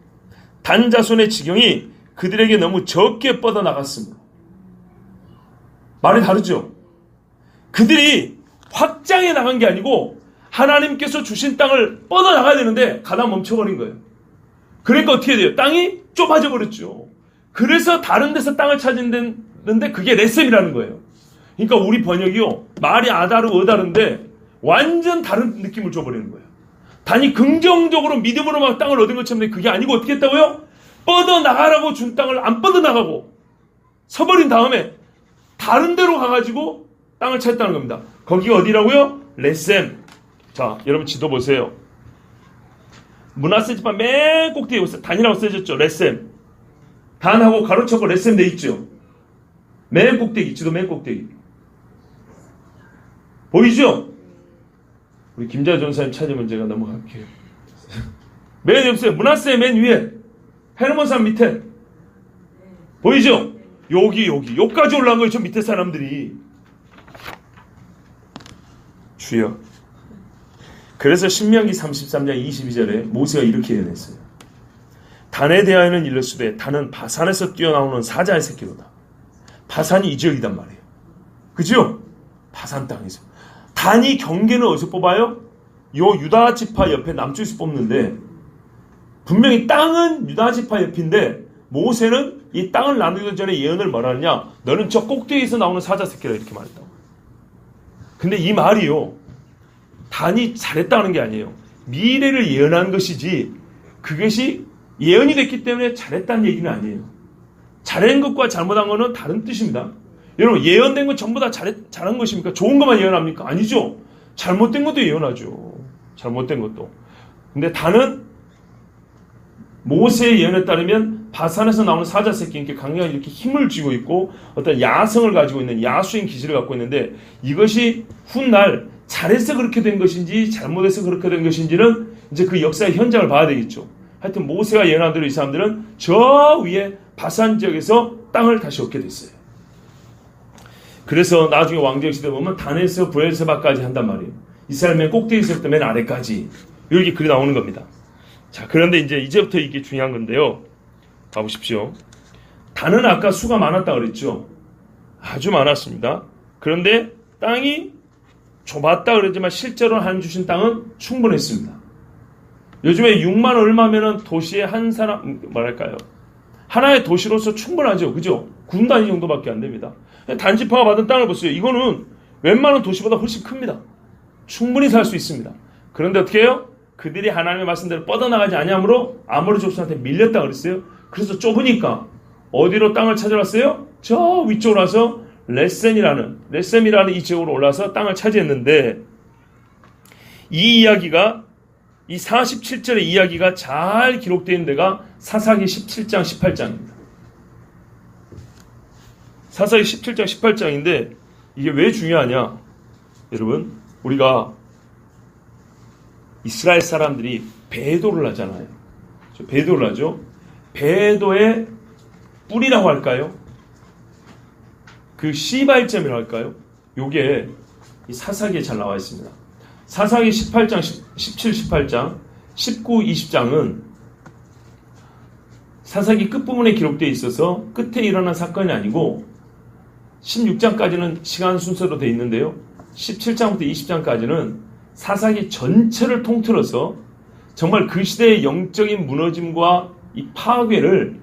단자손의 지경이 그들에게 너무 적게 뻗어나갔습니다. 말이 다르죠? 그들이 확장해 나간 게 아니고 하나님께서 주신 땅을 뻗어나가야 되는데 가다 멈춰버린 거예요. 그러니까 어떻게 돼요? 땅이 좁아져 버렸죠. 그래서 다른 데서 땅을 찾는데 그게 레셈이라는 거예요. 그러니까 우리 번역이요. 말이 아다르고 완전 다른 느낌을 줘버리는 거예요. 단이 긍정적으로 믿음으로 막 땅을 얻은 것처럼 그게 아니고 어떻게 했다고요? 뻗어나가라고 준 땅을 안 뻗어나가고 서버린 다음에 다른 데로 가가지고 땅을 찾았다는 겁니다. 거기가 어디라고요? 레셈. 자, 여러분 지도 보세요. 므낫세 지파 맨 꼭대기에 단이라고 써졌죠. 레셈. 단하고 가로쳐고 레셈 돼 있죠. 맨 꼭대기, 지도 맨 꼭대기. 보이죠? 우리 김자 전사님 찾으면 제가 넘어갈게요. 맨 옆에 므낫세 맨 위에 헤르몬 산 밑에 보이죠? 여기까지 올라간 거예요. 저 밑에 사람들이. 주여. 그래서 신명기 33장 22절에 모세가 이렇게 예언했어요. 단에 대하여는 이르시되 단은 바산에서 뛰어나오는 사자의 새끼로다. 바산이 이 지역이단 말이에요. 그죠? 바산 땅에서. 단이 경계는 어디서 뽑아요? 요 유다 지파 옆에 남쪽에서 뽑는데 분명히 땅은 유다 지파 옆인데 모세는 이 땅을 나누기 전에 예언을 뭐라 하느냐? 너는 저 꼭대기에서 나오는 사자 새끼라 이렇게 말했다고. 근데 이 말이요. 단이 잘했다는 게 아니에요. 미래를 예언한 것이지 그것이 예언이 됐기 때문에 잘했다는 얘기는 아니에요. 잘한 것과 잘못한 것은 다른 뜻입니다. 여러분 예언된 건 전부 다 잘한 것입니까? 좋은 것만 예언합니까? 아니죠. 잘못된 것도 예언하죠. 잘못된 것도. 근데 단은 모세의 예언에 따르면 바산에서 나오는 사자 새끼니까 강력하게 이렇게 힘을 쥐고 있고 어떤 야성을 가지고 있는 야수인 기질을 갖고 있는데 이것이 훗날 잘해서 그렇게 된 것인지 잘못해서 그렇게 된 것인지는 이제 그 역사의 현장을 봐야 되겠죠. 하여튼 모세가 예언한 대로 이 사람들은 저 위에 바산 지역에서 땅을 다시 얻게 됐어요. 그래서 나중에 왕정 시대 보면 단에서 브엘세바까지 한단 말이에요. 이스라엘 맨 꼭대기에서부터 맨 아래까지 이렇게 글이 나오는 겁니다. 자, 그런데 이제부터 이게 중요한 건데요. 봐보십시오. 단은 아까 수가 많았다 그랬죠. 아주 많았습니다. 그런데 땅이 좁았다 그러지만 실제로 하나님 주신 땅은 충분했습니다. 요즘에 6만 얼마면은 도시에 한 사람, 뭐랄까요, 하나의 도시로서 충분하죠. 그죠? 군 단위 정도밖에 안 됩니다. 단지파가 받은 땅을 보세요. 이거는 웬만한 도시보다 훨씬 큽니다. 충분히 살 수 있습니다. 그런데 어떻게 해요? 그들이 하나님의 말씀대로 뻗어나가지 아니하므로 아모리 족속한테 밀렸다 그랬어요. 그래서 좁으니까 어디로 땅을 찾아왔어요? 저 위쪽으로 와서 레셈이라는 이 지역으로 올라와서 땅을 차지했는데, 이 이야기가, 이 47절의 이야기가 잘 기록되어 있는 데가 사사기 17장 18장입니다. 사사기 17장 18장인데 이게 왜 중요하냐? 여러분, 우리가 이스라엘 사람들이 배도를 하잖아요. 배도를 하죠. 배도의 뿌리라고 할까요? 그 시발점이라고 할까요? 요게 이 사사기에 잘 나와 있습니다. 사사기 18장, 17, 18장, 19, 20장은 사사기 끝부분에 기록되어 있어서 끝에 일어난 사건이 아니고 16장까지는 시간 순서로 되어 있는데요. 17장부터 20장까지는 사사기 전체를 통틀어서 정말 그 시대의 영적인 무너짐과 이 파괴를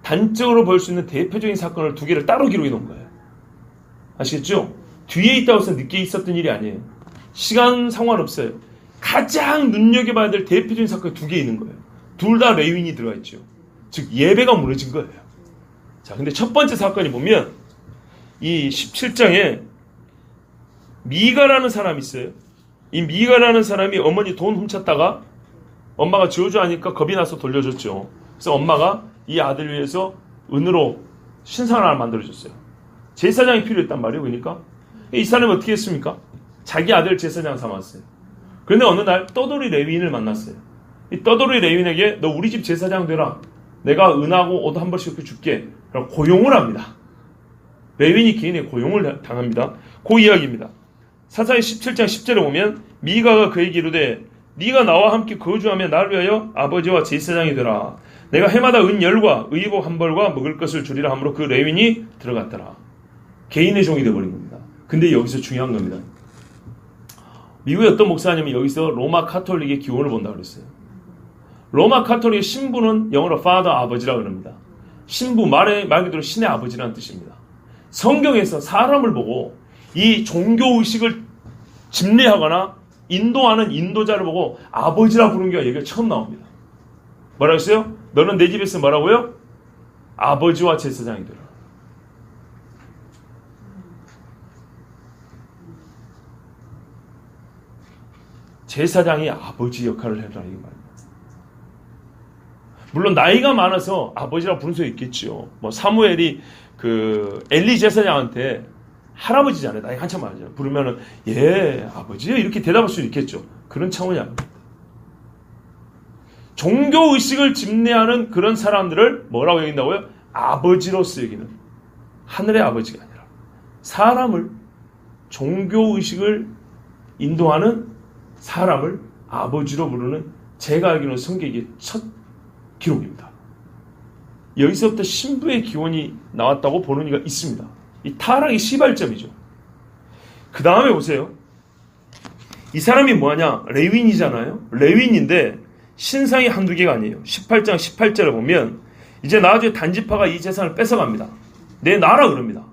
단적으로 볼 수 있는 대표적인 사건을 두 개를 따로 기록해 놓은 거예요. 아시겠죠? 뒤에 있다고 해서 늦게 있었던 일이 아니에요. 시간 상관없어요. 가장 눈여겨봐야 될 대표적인 사건이 두 개 있는 거예요. 둘 다 레위인이 들어가 있죠. 즉 예배가 무너진 거예요. 자, 근데 첫 번째 사건이 보면 이 17장에 미가라는 사람이 있어요. 이 미가라는 사람이 어머니 돈 훔쳤다가 엄마가 저주하니까 겁이 나서 돌려줬죠. 그래서 엄마가 이 아들 위해서 은으로 신상을 하나 만들어줬어요. 제사장이 필요했단 말이에요. 그러니까 이 사람이 어떻게 했습니까? 자기 아들 제사장 삼았어요. 그런데 어느 날 떠돌이 레위인을 만났어요. 이 떠돌이 레위인에게 너 우리 집 제사장 되라. 내가 은하고 옷 한 벌씩 줄게. 그럼 고용을 합니다. 레위인이 개인의 고용을 당합니다. 그 이야기입니다. 사사기 17장 10절에 보면 미가가 그에게 이르되 네가 나와 함께 거주하며 나를 위하여 아버지와 제사장이 되라. 내가 해마다 은 10과 의복 한 벌과 먹을 것을 주리라 하므로 그 레위인이 들어갔더라. 개인의 종이 되어버린 겁니다. 근데 여기서 중요한 겁니다. 미국의 어떤 목사님이 여기서 로마 카톨릭의 기원을 본다고 그랬어요. 로마 카톨릭의 신부는 영어로 father, 아버지라고 합니다. 신부, 말 그대로 신의 아버지라는 뜻입니다. 성경에서 사람을 보고 이 종교의식을 집례하거나 인도하는 인도자를 보고 아버지라 부르는 게 여기가 처음 나옵니다. 뭐라고 했어요? 너는 내 집에서 뭐라고요? 아버지와 제사장이 되라. 제사장이 아버지 역할을 해라, 이 말입니다. 물론 나이가 많아서 아버지라 부른 수 있겠죠. 뭐 사무엘이 그 엘리 제사장한테 할아버지잖아요. 나이 한참 많아요. 부르면은 예 아버지요 이렇게 대답할 수 있겠죠. 그런 차원이 아닙니다. 종교 의식을 집례하는 그런 사람들을 뭐라고 여긴다고요? 아버지로서 여기는, 하늘의 아버지가 아니라 사람을, 종교 의식을 인도하는 사람을 아버지로 부르는, 제가 알기로는 성경의 첫 기록입니다. 여기서부터 신부의 기원이 나왔다고 보는 이가 있습니다. 이 타락의 시발점이죠. 그 다음에 보세요. 이 사람이 뭐하냐? 레위인이잖아요. 레위인인데 신상이 한두 개가 아니에요. 18장 18절에 보면 이제 나중에 단지파가 이 재산을 뺏어갑니다. 내 나라 그럽니다.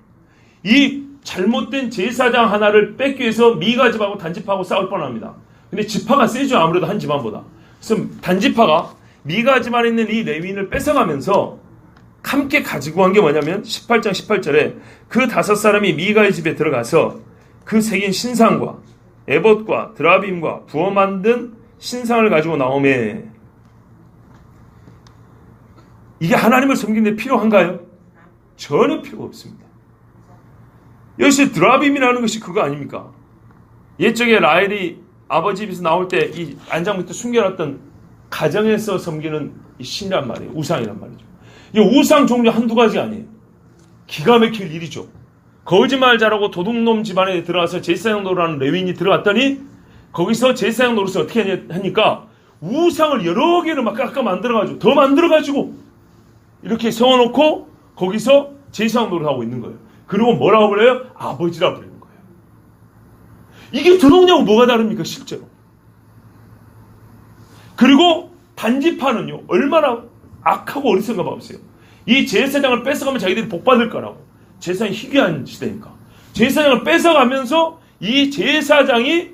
이 잘못된 제사장 하나를 뺏기 위해서 미가 집하고 단지파하고 싸울 뻔합니다. 근데 지파가 세죠. 아무래도 한 집안보다. 그래서 단지파가 미가 집안에 있는 이 레위인을 뺏어가면서 함께 가지고 간 게 뭐냐면 18장 18절에 그 5사람이 미가의 집에 들어가서 그 새긴 신상과 에봇과 드라빔과 부어 만든 신상을 가지고 나오매. 이게 하나님을 섬기는 데 필요한가요? 전혀 필요가 없습니다. 여기서 드라빔이라는 것이 그거 아닙니까? 옛적에 라헬이 아버지 집에서 나올 때 이 안장 밑에 숨겨놨던 가정에서 섬기는 이 신이란 말이에요. 우상이란 말이죠. 이 우상 종류 한두 가지가 아니에요. 기가 막힐 일이죠. 거짓말 잘하고 도둑놈 집안에 들어가서 제사장 노릇하는 레위인이 들어갔더니 거기서 제사장 노릇을 어떻게 하니까 우상을 여러 개를 막 깎아 만들어가지고 더 만들어가지고 이렇게 세워놓고 거기서 제사장 노릇하고 있는 거예요. 그리고 뭐라고 불러요? 아버지라 부르는 거예요. 이게 드동냐고 뭐가 다릅니까 실제로? 그리고 단지파는요 얼마나 악하고 어리석은가 봐보세요. 이 제사장을 뺏어가면 자기들이 복 받을 거라고. 제사장이 희귀한 시대니까 제사장을 뺏어가면서 이 제사장이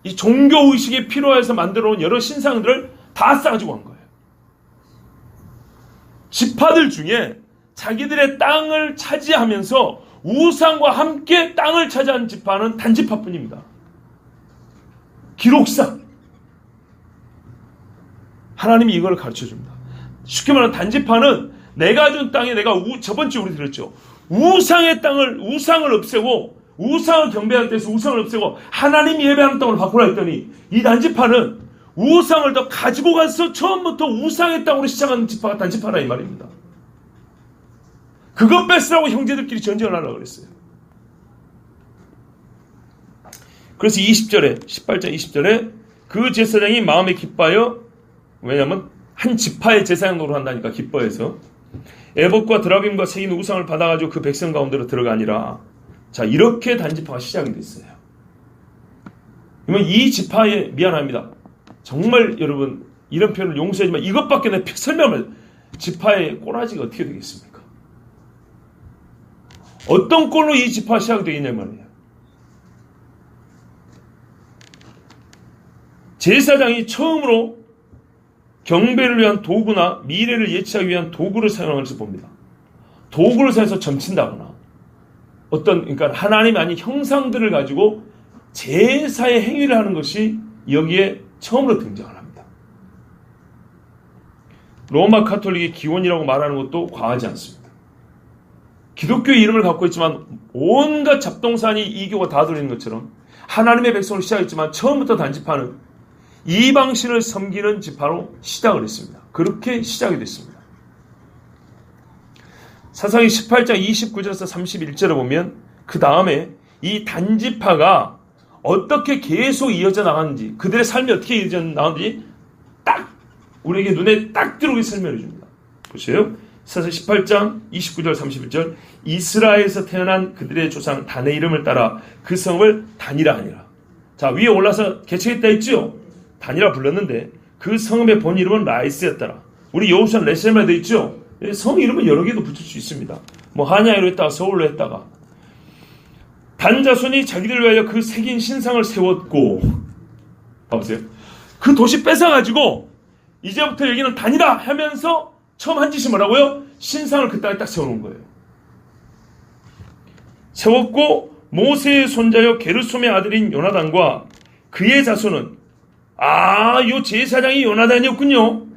이 종교의식에 필요해서 만들어온 여러 신상들을 다 싸가지고 간 거예요. 지파들 중에 자기들의 땅을 차지하면서 우상과 함께 땅을 차지한 지파는 단지파뿐입니다. 기록상 하나님이 이걸 가르쳐줍니다. 쉽게 말하면 단지파는 내가 준 땅에 내가 저번주에 우리 들었죠. 우상의 땅을 우상을 없애고 우상을 경배하는 데서 우상을 없애고 하나님이 예배하는 땅을 바꾸라 했더니 이 단지파는 우상을 더 가지고 가서 처음부터 우상의 땅으로 시작하는 지파가 단지파라 이 말입니다. 그것 뺏으라고 형제들끼리 전쟁을 하려고 그랬어요. 그래서 20절에 18장 20절에 그 제사장이 마음에 기뻐하여 왜냐하면 한 지파의 제사장 노릇 한다니까 기뻐해서 에봇과 드라빔과 새긴 우상을 받아가지고 그 백성 가운데로 들어가니라. 자 이렇게 단지파가 시작이 됐어요. 그러면 이 지파에 미안합니다. 정말 여러분 이런 표현을 용서하지만 이것밖에 내가 설명을 지파의 꼬라지가 어떻게 되겠습니까? 어떤 꼴로 이 지파가 시작이 되겠냐 말이에요. 제사장이 처음으로 경배를 위한 도구나 미래를 예측하기 위한 도구를 사용하는 것을 봅니다. 도구를 사용해서 점친다거나 그러니까 하나님이 아닌 형상들을 가지고 제사의 행위를 하는 것이 여기에 처음으로 등장을 합니다. 로마 카톨릭의 기원이라고 말하는 것도 과하지 않습니다. 기독교의 이름을 갖고 있지만 온갖 잡동사니 이교가 다 들어있는 것처럼 하나님의 백성으로 시작했지만 처음부터 단지파는 이방신을 섬기는 지파로 시작을 했습니다. 그렇게 시작이 됐습니다. 사사기 18장 29절에서 31절에 보면 그 다음에 이 단지파가 어떻게 계속 이어져 나가는지 그들의 삶이 어떻게 이어져 나가는지 딱 우리에게 눈에 딱 들어오게 설명해 줍니다. 보세요. 사사기 18장 29절 31절 이스라엘에서 태어난 그들의 조상 단의 이름을 따라 그 성을 단이라 하니라. 자 위에 올라서 개척했다 했죠. 단이라 불렀는데 그 성읍의 본 이름은 라이스였더라. 우리 여호수아는 레셈이라 되어 있죠. 성 이름은 여러 개도 붙일 수 있습니다. 뭐 한야이로 했다가 서울로 했다가 단 자손이 자기들 위하여 그 새긴 신상을 세웠고 봐보세요. 그 도시 뺏어가지고 이제부터 여기는 단이라 하면서 처음 한 짓이 뭐라고요? 신상을 그 땅에 딱 세워놓은 거예요. 세웠고 모세의 손자여 게르솜의 아들인 요나단과 그의 자손은 요 제사장이 요나단이었군요.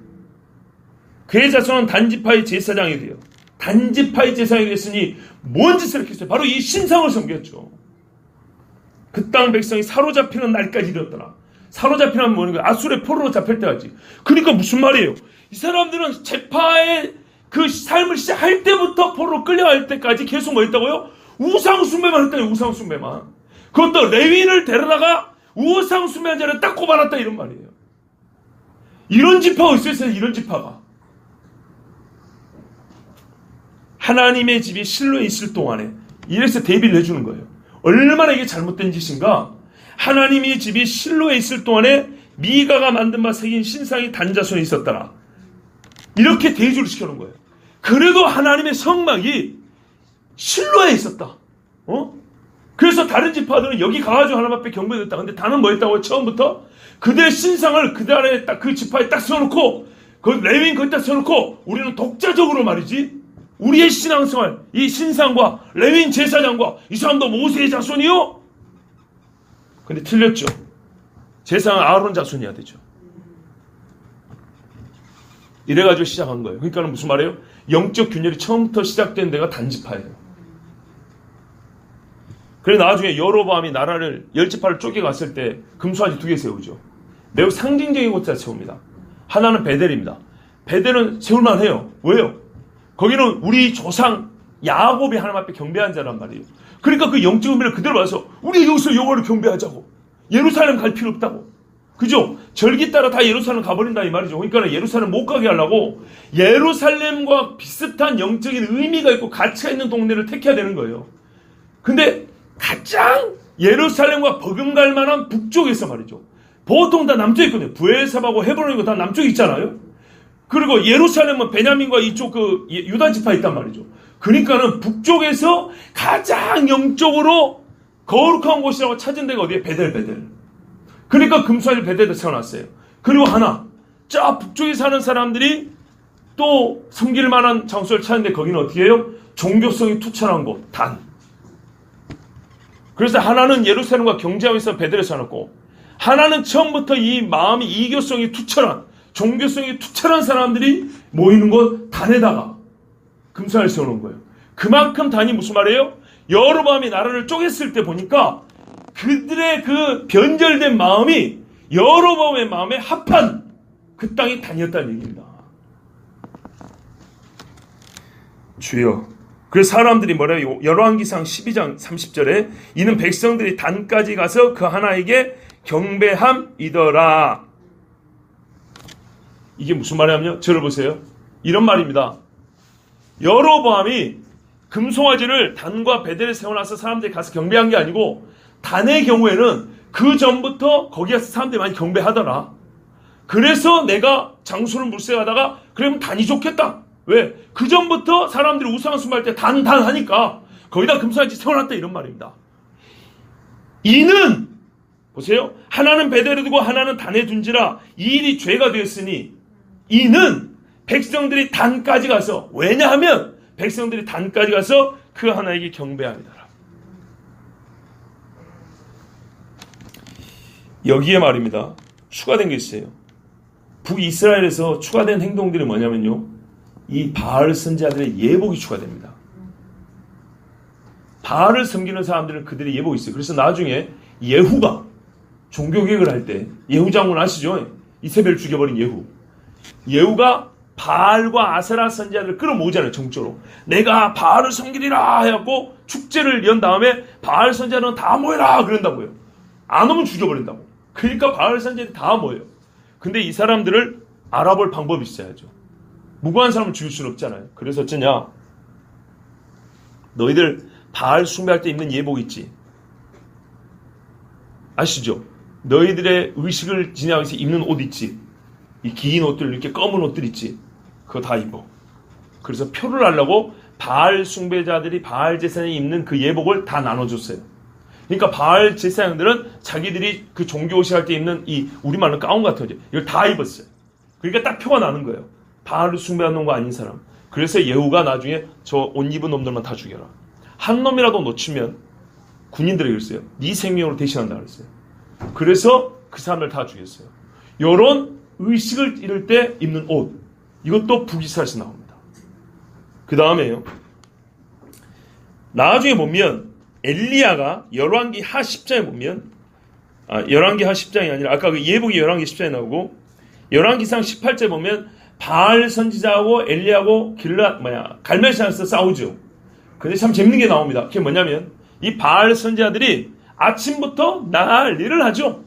그의 자손은 단지파의 제사장이 돼요. 단지파의 제사장이 됐으니 뭔 짓을 했겠어요? 바로 이 신상을 섬겼죠. 그 땅 백성이 사로잡히는 날까지 이뤘더라. 사로잡히는 뭐는 거예요? 아수르의 포로로 잡힐 때까지. 그러니까 무슨 말이에요? 이 사람들은 제파의 그 삶을 시작할 때부터 포로로 끌려갈 때까지 계속 뭐 했다고요? 우상숭배만 했다요. 우상숭배만. 그것도 레위인을 데려다가 우상숭배한 자를 딱 꼽아놨다 이런 말이에요. 이런 지파가 있었어요. 이런 지파가. 하나님의 집이 실로에 있을 동안에 이래서 대비를 해주는 거예요. 얼마나 이게 잘못된 짓인가. 하나님의 집이 실로에 있을 동안에 미가가 만든 바 새긴 신상이 단자손에 있었더라. 이렇게 대조를 시켜놓은 거예요. 그래도 하나님의 성막이 실로에 있었다. 그래서 다른 지파들은 여기 가가지고 하나님 앞에 경배했다. 근데 다는 뭐 했다고 처음부터? 그들의 신상을 그들 안에 딱 그 지파에 딱 세워놓고 그 레위인 거기다 세워놓고 우리는 독자적으로 말이지 우리의 신앙생활 이 신상과 레위인 제사장과 이 사람도 모세의 자손이요? 근데 틀렸죠. 제사장은 아론 자손이어야 되죠. 이래가지고 시작한 거예요. 그러니까 무슨 말이에요? 영적 균열이 처음부터 시작된 데가 단지파예요. 그래 나중에 여로보암이 나라를 10지파를 쫓겨갔을 때 금수아지 2개 세우죠. 매우 상징적인 곳에다 세웁니다. 하나는 베델입니다. 베델은 세울만 해요. 왜요? 거기는 우리 조상 야곱이 하나님 앞에 경배한 자란 말이에요. 그러니까 그 영적 의미를 그대로 봐서 우리 여기서 여호와를 경배하자고. 예루살렘 갈 필요 없다고. 그죠? 절기 따라 다 예루살렘 가버린다 이 말이죠. 그러니까 예루살렘 못 가게 하려고 예루살렘과 비슷한 영적인 의미가 있고 가치가 있는 동네를 택해야 되는 거예요. 근데 가장 예루살렘과 버금갈 만한 북쪽에서 말이죠. 보통 다 남쪽에 있거든요. 브엘사바고 헤브론이고 다 남쪽에 있잖아요. 그리고 예루살렘은 베냐민과 이쪽 그 유다 지파 있단 말이죠. 그러니까는 북쪽에서 가장 영적으로 거룩한 곳이라고 찾은 데가 어디에? 베델. 그러니까 금수아지 베델에 세워놨어요. 그리고 하나, 저 북쪽에 사는 사람들이 또 섬길 만한 장소를 찾는데 거기는 어떻게 해요? 종교성이 투철한 곳, 단. 그래서 하나는 예루살렘과 경쟁하면서 베델에 세워놨고, 하나는 처음부터 이 마음이 이교성이 투철한, 종교성이 투철한 사람들이 모이는 곳 단에다가 금수아를 세워놓은 거예요. 그만큼 단이 무슨 말이에요? 여로보암이 나라를 쪼갰을 때 보니까 그들의 그 변절된 마음이 여로보암의 마음에 합한 그 땅이 단이었다는 얘기입니다. 주여. 그래서 사람들이 뭐래요? 열왕기상 12장 30절에 이는 백성들이 단까지 가서 그 하나에게 경배함이더라. 이게 무슨 말이냐면요. 저를 보세요. 이런 말입니다. 여로보암이 금송아지를 단과 베델에 세워놔서 사람들이 가서 경배한 게 아니고 단의 경우에는 그 전부터 거기 가서 사람들이 많이 경배하더라. 그래서 내가 장수를 물색하다가 그러면 단이 좋겠다. 왜? 그 전부터 사람들이 우상 숭배할 때 단 하니까 거기다 금송아지 세워놨다 이런 말입니다. 이는 보세요. 하나는 베델에 두고 하나는 단에 둔지라 이 일이 죄가 되었으니 이는 백성들이 단까지 가서 왜냐하면 백성들이 단까지 가서 그 하나에게 경배합니다. 여기에 말입니다. 추가된 게 있어요. 북이스라엘에서 추가된 행동들이 뭐냐면요. 이 바알 선지자들의 예복이 추가됩니다. 바알을 섬기는 사람들은 그들의 예복이 있어요. 그래서 나중에 예후가 종교개혁을 할 때 예후 장군 아시죠? 이세벨 죽여버린 예후. 예후가 바알과 아세라 선지자들을 끌어모으잖아요. 정적으로. 내가 바알을 섬기리라 해갖고 축제를 연 다음에 바알 선지자는 다 모여라 그런다고요. 안 오면 죽여버린다고. 그러니까 바알 선지자들이 다 모여요. 근데 이 사람들을 알아볼 방법이 있어야죠. 무고한 사람을 죽일 수는 없잖아요. 그래서 어쩌냐. 너희들 바알 숭배할 때 입는 예복 있지. 아시죠? 너희들의 의식을 지나기 위해서 입는 옷 있지. 이 긴 옷들 이렇게 검은 옷들 있지. 그거 다 입어. 그래서 표를 하려고 바알 숭배자들이 바알 제사장에 입는 그 예복을 다 나눠줬어요. 그러니까 바알 제사장들은 자기들이 그 종교 옷이 할 때 입는 이 우리말로 가운 같은 거죠. 이걸 다 입었어요. 그러니까 딱 표가 나는 거예요. 바알을 숭배하는 거 아닌 사람. 그래서 예후가 나중에 저 옷 입은 놈들만 다 죽여라. 한 놈이라도 놓치면 군인들에게 그랬어요. 네 생명으로 대신한다 그랬어요. 그래서 그 사람들 다 죽였어요. 요런 의식을 잃을 때 입는 옷. 이것도 북이스라엘에서 나옵니다. 그 다음에요. 나중에 보면 엘리야가 열왕기 하 10장에 보면 열왕기 하 10장이 아니라 아까 그 예복이 열왕기 10장에 나오고 열왕기상 18장에 보면 바알 선지자하고 엘리야하고 갈멜산에서 싸우죠. 근데 참 재밌는 게 나옵니다. 그게 뭐냐면 이 바알 선지자들이 아침부터 난리를 하죠.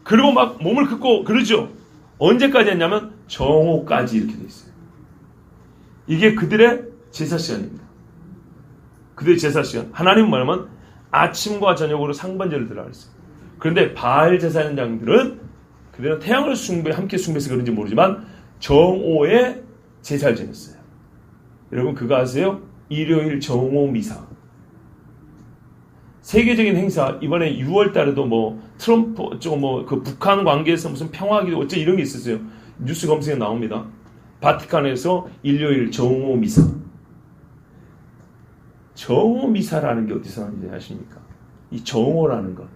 그리고 막 몸을 긋고 그러죠. 언제까지 했냐면 정오까지 이렇게 돼 있어요. 이게 그들의 제사 시간입니다. 그들의 제사 시간. 하나님은 뭐냐면 아침과 저녁으로 상반절을 들어가 있어요. 그런데 바알 제사장들은 그들은 태양을 함께 숭배해서 그런지 모르지만 정오에 제사를 지냈어요. 여러분 그거 아세요? 일요일 정오 미사. 세계적인 행사 이번에 6월 달에도 뭐 트럼프 그 북한 관계에서 무슨 평화기도 어째 이런 게 있었어요. 뉴스 검색에 나옵니다. 바티칸에서 일요일 정오 미사. 정오 미사라는 게 어디서 나는지 아십니까? 이 정오라는 것.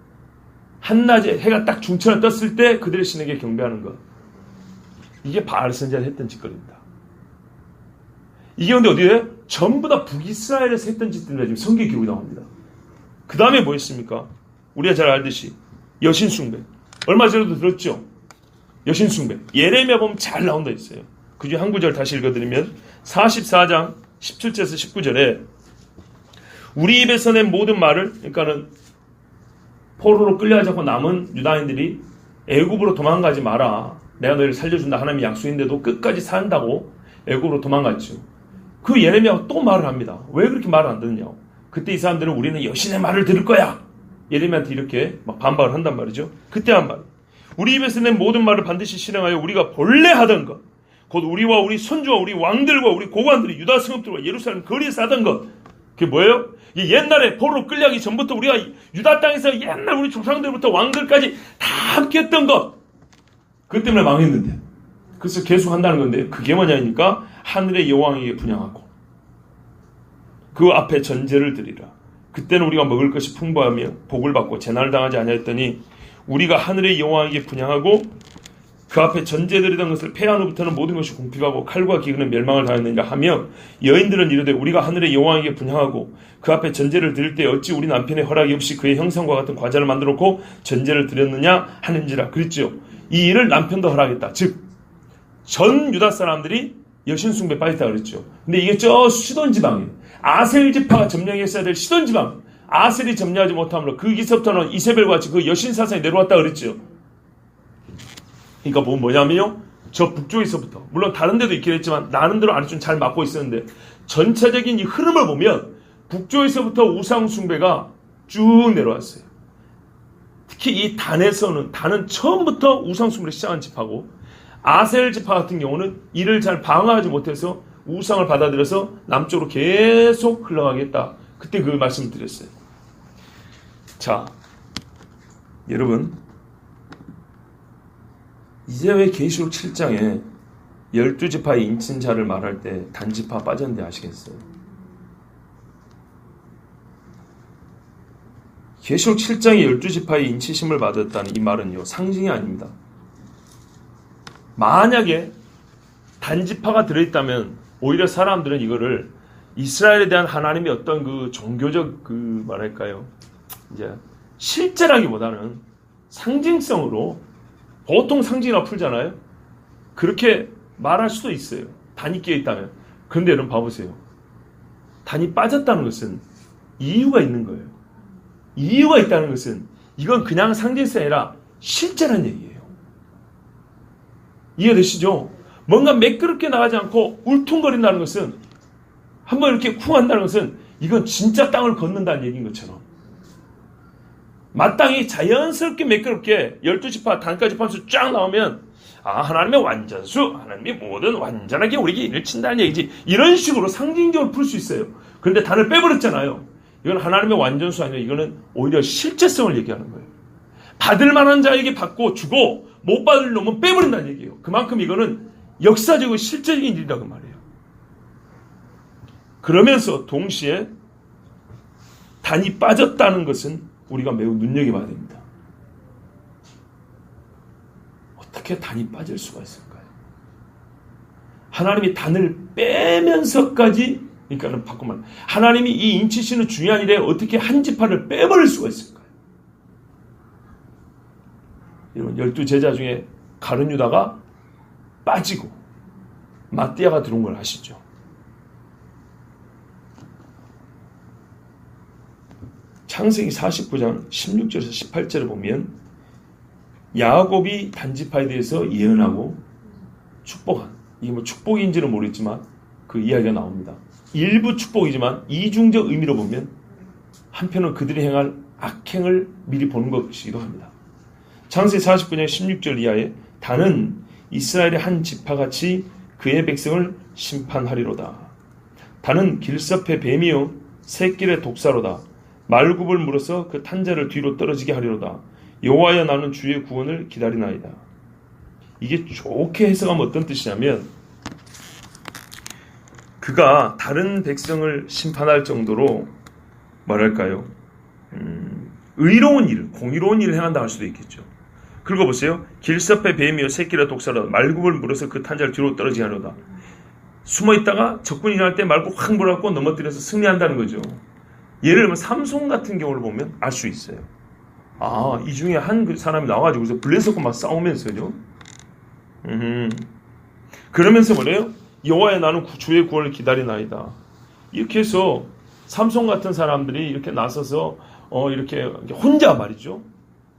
한낮에 해가 딱 중천에 떴을 때 그들의 신에게 경배하는 것. 이게 바알 선지자가 했던 짓거리입니다. 이게 근데 어디에? 전부 다 북이스라엘에서 했던 짓들이 지금 성경에 기록이 나옵니다. 그 다음에 뭐 있습니까? 우리가 잘 알듯이 여신숭배. 얼마 전에도 들었죠? 여신숭배. 예레미야 보면 잘 나온다 있어요. 그 중에 한 구절 다시 읽어드리면 44장 17절에서 19절에 우리 입에서 낸 모든 말을 그러니까는 포로로 끌려가자고 남은 유다인들이 애굽으로 도망가지 마라. 내가 너희를 살려준다. 하나님의 약속인데도 끝까지 산다고 애굽으로 도망갔죠. 그 예레미야가 또 말을 합니다. 왜 그렇게 말을 안 듣느냐고. 그때 이 사람들은 우리는 여신의 말을 들을 거야. 예레미야한테 이렇게 막 반박을 한단 말이죠. 그때 한 말. 우리 입에서 낸 모든 말을 반드시 실행하여 우리가 본래 하던 것, 곧 우리와 우리 손주와 우리 왕들과 우리 고관들이 유다 성읍들과 예루살렘 거리에서 하던 것. 그게 뭐예요? 옛날에 포로로 끌려가기 전부터 우리가 유다 땅에서 옛날 우리 조상들부터 왕들까지 다 함께 했던 것. 그것 때문에 망했는데. 그래서 계속 한다는 건데 그게 뭐냐니까 하늘의 여호와에게 분향하고 그 앞에 전제를 드리라. 그때는 우리가 먹을 것이 풍부하며 복을 받고 재난을 당하지 아니하였더니 우리가 하늘의 여호와에게 분향하고 그 앞에 전제드리던 것을 폐한 후부터는 모든 것이 궁핍하고 칼과 기근은 멸망을 당하느니라 하며 여인들은 이르되 우리가 하늘의 여호와에게 분향하고 그 앞에 전제를 드릴 때 어찌 우리 남편의 허락이 없이 그의 형상과 같은 과자를 만들어 놓고 전제를 드렸느냐 하는지라. 그랬죠. 이 일을 남편도 허락했다. 즉 전 유다 사람들이 여신 숭배에 빠졌다 그랬죠. 근데 이게 저 시돈 지방이에요. 아셀 지파가 점령했어야 될 시돈 지방. 아셀이 점령하지 못함으로 거기서부터는 이세벨과 같이 그 여신 사상이 내려왔다 그랬죠. 그러니까 뭐냐면요. 저 북쪽에서부터 물론 다른 데도 있긴 했지만 나름대로 아주 좀 잘 맞고 있었는데 전체적인 이 흐름을 보면 북쪽에서부터 우상 숭배가 쭉 내려왔어요. 특히 이 단은 처음부터 우상 숭배를 시작한 지파고 아셀 지파 같은 경우는 이를 잘 방어하지 못해서 우상을 받아들여서 남쪽으로 계속 흘러가겠다. 그때 그 말씀을 드렸어요. 자, 여러분 이제 왜 계시록 7장에 12지파의 인친자를 말할 때 단지파 빠졌는지 아시겠어요? 계시록 7장에 12지파의 인치심을 받았다는 이 말은요 상징이 아닙니다. 만약에 단지파가 들어있다면 오히려 사람들은 이거를 이스라엘에 대한 하나님의 어떤 그 종교적 그 뭐랄까요 이제 실제라기보다는 상징성으로 보통 상징이라 풀잖아요. 그렇게 말할 수도 있어요. 단이 끼어 있다면. 그런데 여러분 봐보세요. 단이 빠졌다는 것은 이유가 있는 거예요. 이유가 있다는 것은 이건 그냥 상징성이 아니라 실제라는 얘기예요. 이해되시죠? 뭔가 매끄럽게 나가지 않고 울퉁거린다는 것은 한번 이렇게 쿵 한다는 것은 이건 진짜 땅을 걷는다는 얘기인 것처럼 마땅히 자연스럽게 매끄럽게 12지파 단까지 파면서 쫙 나오면 하나님의 완전수, 하나님의 모든 완전하게 우리에게 일을 친다는 얘기지. 이런 식으로 상징적으로 풀 수 있어요. 그런데 단을 빼버렸잖아요. 이건 하나님의 완전수 아니에요. 이거는 오히려 실제성을 얘기하는 거예요. 받을 만한 자에게 받고 주고 못 받을 놈은 빼버린다는 얘기예요. 그만큼 이거는 역사적이고 실제적인 일이라고 말해요. 그러면서 동시에 단이 빠졌다는 것은 우리가 매우 눈여겨봐야 됩니다. 어떻게 단이 빠질 수가 있을까요? 하나님이 단을 빼면서까지 그러니까는 바꾸면 하나님이 이 인치시는 중요한 일에 어떻게 한 지파를 빼버릴 수가 있을까요? 여러분 12제자 중에 가룟 유다가 빠지고 마띠아가 들어온 걸 아시죠? 창세기 49장 16절에서 18절을 보면 야곱이 단지파에 대해서 예언하고 축복한 이게 뭐 축복인지는 모르겠지만 그 이야기가 나옵니다. 일부 축복이지만 이중적 의미로 보면 한편은 그들이 행할 악행을 미리 보는 것이기도 합니다. 창세기 49장 16절 이하에 단은 이스라엘의 한 지파같이 그의 백성을 심판하리로다. 단은 길섭의 뱀이요 새끼의 독사로다. 말굽을 물어서 그 탄자를 뒤로 떨어지게 하리로다. 여호와여 나는 주의 구원을 기다리나이다. 이게 좋게 해석하면 어떤 뜻이냐면 그가 다른 백성을 심판할 정도로 뭐랄까요 의로운 일, 공의로운 일을 행한다 할 수도 있겠죠. 긁어보세요. 길섭의 뱀이요 새끼라 독사로다. 말굽을 물어서 그 탄자를 뒤로 떨어지게 하리로다. 숨어있다가 적군이 일어날 때 말굽 확 물어갖고 넘어뜨려서 승리한다는 거죠. 예를 들면 삼손 같은 경우를 보면 알 수 있어요. 이 중에 한 사람이 나와가지고 그래서 블레서고 막 싸우면서요. 그러면서 뭐래요? 여호와여 나는 주의 구원을 기다리나이다. 이렇게 해서 삼손 같은 사람들이 이렇게 나서서 이렇게 혼자 말이죠.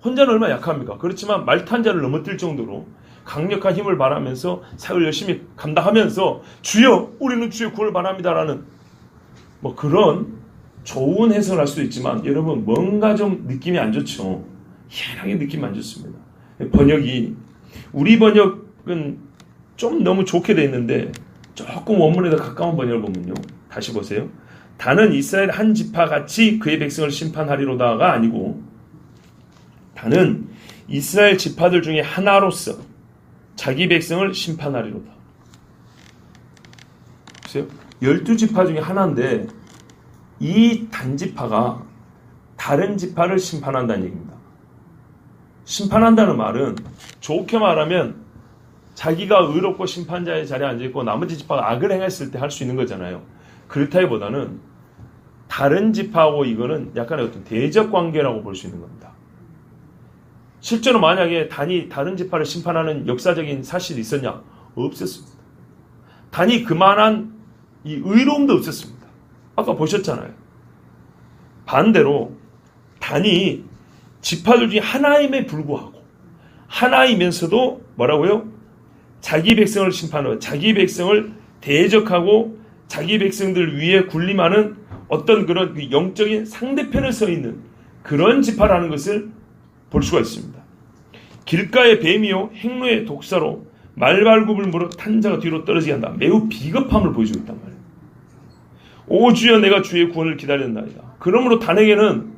혼자는 얼마나 약합니까? 그렇지만 말탄자를 넘어뜨릴 정도로 강력한 힘을 발하면서 사역을 열심히 감당하면서 주여 우리는 주의 구원을 바랍니다라는 뭐 그런 좋은 해석을 할 수도 있지만 여러분 뭔가 좀 느낌이 안 좋죠. 희한하게 느낌이 안 좋습니다. 번역이 우리 번역은 좀 너무 좋게 돼 있는데 조금 원문에 더 가까운 번역을 보면요. 다시 보세요. 다는 이스라엘 한 지파 같이 그의 백성을 심판하리로다가 아니고 다는 이스라엘 지파들 중에 하나로서 자기 백성을 심판하리로다. 보세요. 12지파 중에 하나인데 이 단지파가 다른 지파를 심판한다는 얘기입니다. 심판한다는 말은 좋게 말하면 자기가 의롭고 심판자의 자리에 앉아있고 나머지 지파가 악을 행했을 때 할 수 있는 거잖아요. 그렇다기보다는 다른 지파하고 이거는 약간의 어떤 대적 관계라고 볼 수 있는 겁니다. 실제로 만약에 단이 다른 지파를 심판하는 역사적인 사실이 있었냐? 없었습니다. 단이 그만한 이 의로움도 없었습니다. 아까 보셨잖아요. 반대로 단이 지파들 중에 하나임에 불구하고 하나이면서도 뭐라고요? 자기 백성을 심판하고 자기 백성을 대적하고 자기 백성들 위에 군림하는 어떤 그런 영적인 상대편에 서 있는 그런 지파라는 것을 볼 수가 있습니다. 길가의 뱀이요 행로의 독사로 말발굽을 물어 탄 자가 뒤로 떨어지게 한다. 매우 비겁함을 보여주고 있단 말이에요. 오 주여 내가 주의 구원을 기다렸나이다. 그러므로 단에게는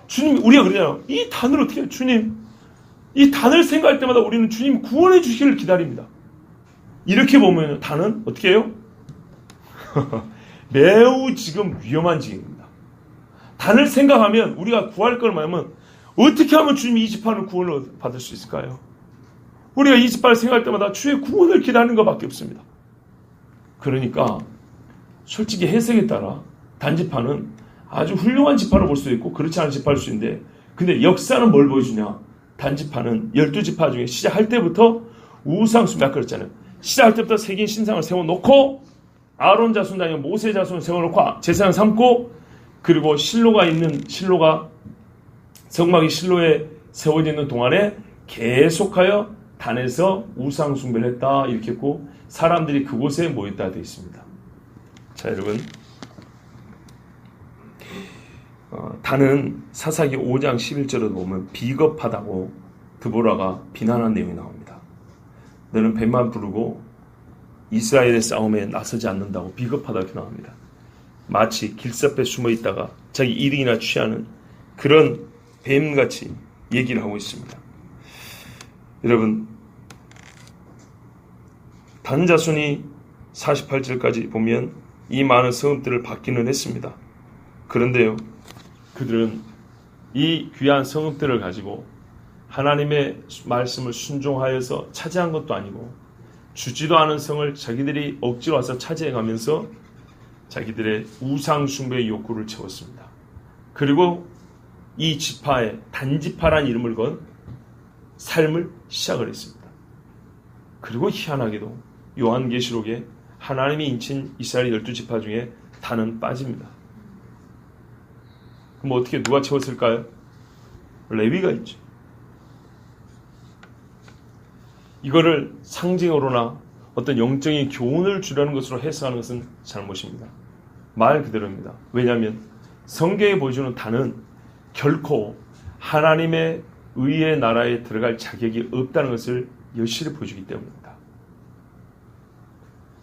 주님 우리가 그러잖아요. 이 단을 어떻게 해요? 주님 이 단을 생각할 때마다 우리는 주님 구원해 주시기를 기다립니다. 이렇게 보면 단은 어떻게 해요? 매우 지금 위험한 지경입니다. 단을 생각하면 우리가 구할 걸 말하면 어떻게 하면 주님이 이 지파를 구원을 받을 수 있을까요? 우리가 이 지파를 생각할 때마다 주의 구원을 기다리는 것밖에 없습니다. 그러니까 솔직히 해석에 따라 단지파는 아주 훌륭한 지파로 볼 수도 있고 그렇지 않은 지파일 수 있는데 근데 역사는 뭘 보여주냐? 단지파는 12지파 중에 시작할 때부터 우상숭배 그랬잖아요. 시작할 때부터 새긴 신상을 세워놓고 아론 자손 아니면 모세 자손을 세워놓고 제사장 삼고 그리고 실로가 성막이 실로에 세워져 있는 동안에 계속하여 단에서 우상 숭배를 했다 이렇게 했고 사람들이 그곳에 모였다 되어 있습니다. 자 여러분 단은 사사기 5장 11절에 보면 비겁하다고 드보라가 비난한 내용이 나옵니다. 너는 뱀만 부르고 이스라엘의 싸움에 나서지 않는다고 비겁하다 이렇게 나옵니다. 마치 길섭에 숨어 있다가 자기 이득이나 취하는 그런 뱀같이 얘기를 하고 있습니다. 여러분 단 자손이 48절까지 보면 이 많은 성읍들을 받기는 했습니다. 그런데요 그들은 이 귀한 성읍들을 가지고 하나님의 말씀을 순종하여서 차지한 것도 아니고 주지도 않은 성을 자기들이 억지로 와서 차지해가면서 자기들의 우상 숭배의 욕구를 채웠습니다. 그리고 이 지파에 단지파란 이름을 건 삶을 시작을 했습니다. 그리고 희한하게도 요한계시록에 하나님이 인친 이스라엘 12지파 중에 단은 빠집니다. 그럼 어떻게 누가 채웠을까요? 레위가 있죠. 이거를 상징으로나 어떤 영적인 교훈을 주려는 것으로 해석하는 것은 잘못입니다. 말 그대로입니다. 왜냐하면 성경에 보여주는 단은 결코 하나님의 의의 나라에 들어갈 자격이 없다는 것을 여실히 보여주기 때문입니다.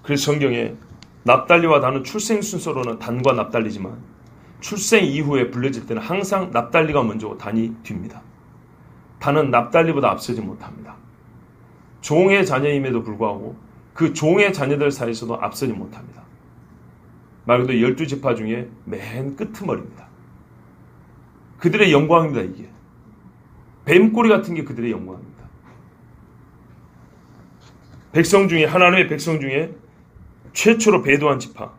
그래서 성경에 납달리와 단은 출생 순서로는 단과 납달리지만 출생 이후에 불려질 때는 항상 납달리가 먼저고 단이 뒤입니다. 단은 납달리보다 앞서지 못합니다. 종의 자녀임에도 불구하고 그 종의 자녀들 사이에서도 앞서지 못합니다. 말 그대로 12지파 중에 맨 끄트머리입니다. 그들의 영광입니다. 이게 뱀꼬리 같은 게 그들의 영광입니다. 백성 중에 하나님의 백성 중에 최초로 배도한 지파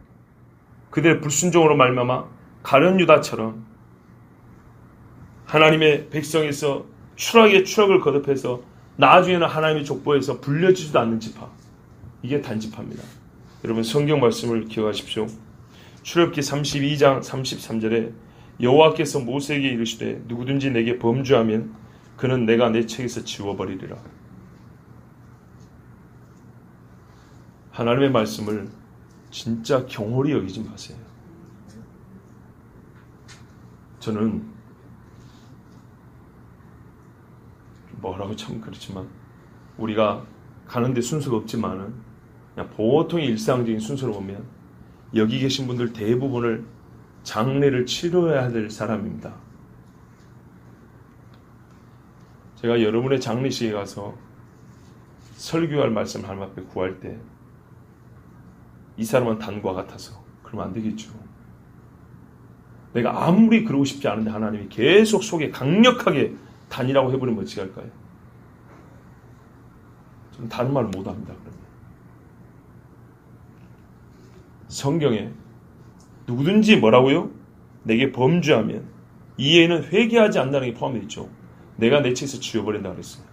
그들의 불순종으로 말미암아 가룟 유다처럼 하나님의 백성에서 추락의 추락을 거듭해서 나중에는 하나님의 족보에서 불려지지도 않는 지파 이게 단지파입니다. 여러분 성경 말씀을 기억하십시오. 출애굽기 32장 33절에 여호와께서 모세에게 이르시되 누구든지 내게 범죄하면 그는 내가 내 책에서 지워버리리라. 하나님의 말씀을 진짜 경홀히 여기지 마세요. 저는 뭐라고 참 그렇지만 우리가 가는데 순서가 없지만은 그냥 보통의 일상적인 순서로 보면 여기 계신 분들 대부분을 장례를 치러야 될 사람입니다. 제가 여러분의 장례식에 가서 설교할 말씀 하나님 앞에 구할 때 이 사람은 단과 같아서 그러면 안 되겠죠. 내가 아무리 그러고 싶지 않은데 하나님이 계속 속에 강력하게 단이라고 해버리면 어찌 할까요? 저는 다른 말을 못합니다. 그러면 성경에 누구든지 뭐라고요? 내게 범죄하면 이에는 회개하지 않는다는 게 포함되어 있죠. 내가 내 책에서 지워버린다 그랬어요.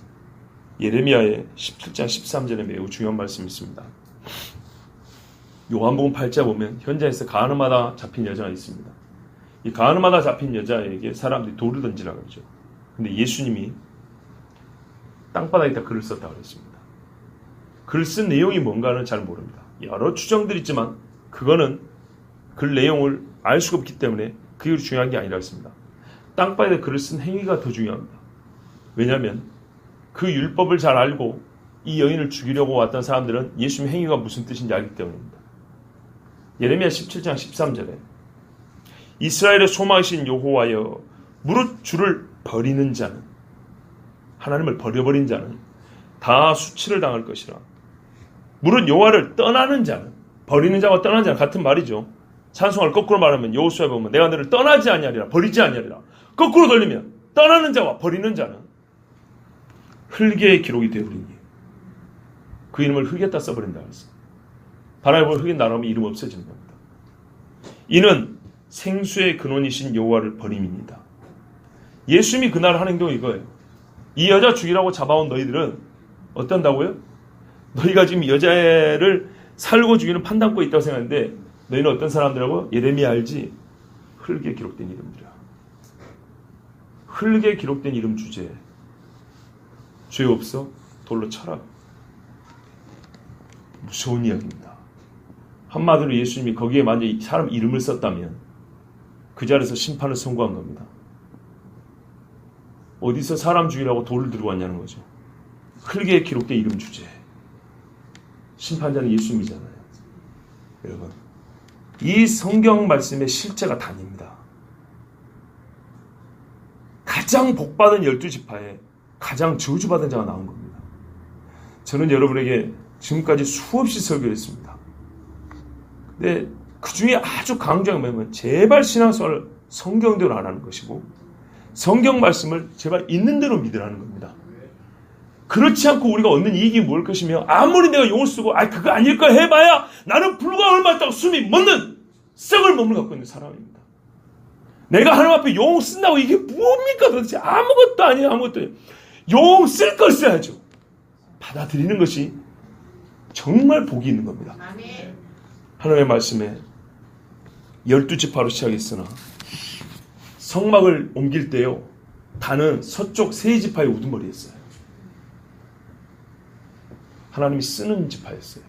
예레미야의 17장 13절에 매우 중요한 말씀이 있습니다. 요한복음 8장 보면 현장에서 가늠하다 잡힌 여자가 있습니다. 이 가늠하다 잡힌 여자에게 사람들이 돌을 던지라 그러죠. 근데 예수님이 땅바닥에다 글을 썼다고 그랬습니다. 글 쓴 내용이 뭔가는 잘 모릅니다. 여러 추정들이 있지만 그거는 글 내용을 알 수가 없기 때문에 그게 중요한 게 아니라 했습니다. 땅바닥에 글을 쓴 행위가 더 중요합니다. 왜냐하면 그 율법을 잘 알고 이 여인을 죽이려고 왔던 사람들은 예수님의 행위가 무슨 뜻인지 알기 때문입니다. 예레미야 17장 13절에 이스라엘의 소망이신 여호와여 무릇 주를 버리는 자는 하나님을 버려버린 자는 다 수치를 당할 것이라. 무릇 여호와를 떠나는 자는 버리는 자와 떠나는 자는 같은 말이죠. 찬송을 거꾸로 말하면 여호수아에 보면 내가 너를 떠나지 아니하리라 버리지 아니하리라. 거꾸로 돌리면 떠나는 자와 버리는 자는 흙의 기록이 되어버리니 그 이름을 흙에다 써버린다 그랬어요. 바람에 보면 흙에 날아오면 이름 없어지는 겁니다. 이는 생수의 근원이신 여호와를 버림입니다. 예수님이 그날 하는 행동이 이거예요. 이 여자 죽이라고 잡아온 너희들은 어떤다고요? 너희가 지금 여자애를 살고 죽이는 판단권이 있다고 생각하는데 너희는 어떤 사람들하고? 예레미야 알지? 흙에 기록된 이름들이야. 흙에 기록된 이름 주제에 죄 없어? 돌로 쳐라. 무서운 이야기입니다. 한마디로 예수님이 거기에 만약 사람 이름을 썼다면 그 자리에서 심판을 선고한 겁니다. 어디서 사람 죽이라고 돌을 들고 왔냐는 거죠. 흙에 기록된 이름 주제에 심판자는 예수님이잖아요. 여러분, 이 성경 말씀의 실제가 단입니다. 가장 복받은 12지파에 가장 저주받은 자가 나온 겁니다. 저는 여러분에게 지금까지 수없이 설교했습니다. 근데 그 중에 아주 강조한 게 뭐냐면 제발 신앙생활을 성경대로 안 하는 것이고 성경 말씀을 제발 있는 대로 믿으라는 겁니다. 그렇지 않고 우리가 얻는 이익이 뭘 것이며 아무리 내가 용을 쓰고 그거 아닐 거 해봐야 나는 불과 얼마 있다고 숨이 멎는 썩을 몸을 갖고 있는 사람입니다. 내가 하나님 앞에 용 쓴다고 이게 뭡니까 도대체? 아무것도 아니에요. 아무것도 아니에요. 용 쓸 걸 써야죠. 받아들이는 것이 정말 복이 있는 겁니다. 하나님의 말씀에 12지파로 시작했으나 성막을 옮길 때요 단은 서쪽 세 지파의 우두머리였어요. 하나님이 쓰는 지파였어요.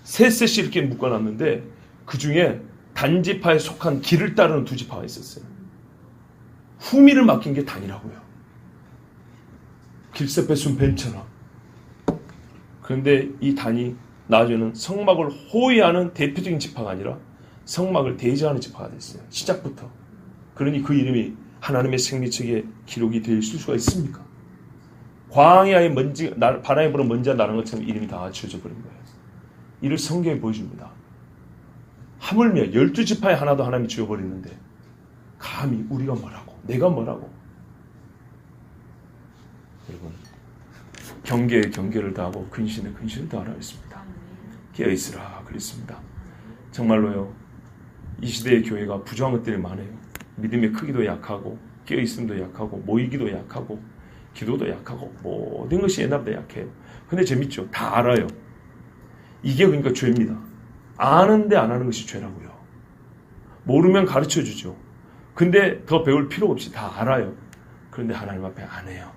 셋씩 이렇게 묶어놨는데 그 중에 단지파에 속한 길을 따르는 두 지파가 있었어요. 후미를 맡긴 게 단이라고요. 길세패 순뱀처럼. 그런데 이 단이 나중에는 성막을 호위하는 대표적인 지파가 아니라 성막을 대지하는 지파가 됐어요. 시작부터. 그러니 그 이름이 하나님의 생리책에 기록이 될 수가 있습니까? 광야의 먼지, 바람에 부는 먼지가 나는 것처럼 이름이 다 지어져 버린 거예요. 이를 성경이 보여줍니다. 하물며 12지파에 하나도 하나님이 지어버리는데 감히 우리가 뭐라고 내가 뭐라고. 여러분, 경계에 경계를 다하고 근신에 근신을 다하라 했습니다. 깨어있으라 그랬습니다. 정말로요, 이 시대의 교회가 부정한 것들이 많아요. 믿음의 크기도 약하고 깨어있음도 약하고 모이기도 약하고 기도도 약하고 모든 것이 옛날보다 약해요. 근데 재밌죠? 다 알아요. 이게 그러니까 죄입니다. 아는데 안 하는 것이 죄라고요. 모르면 가르쳐주죠. 근데 더 배울 필요 없이 다 알아요. 그런데 하나님 앞에 안 해요.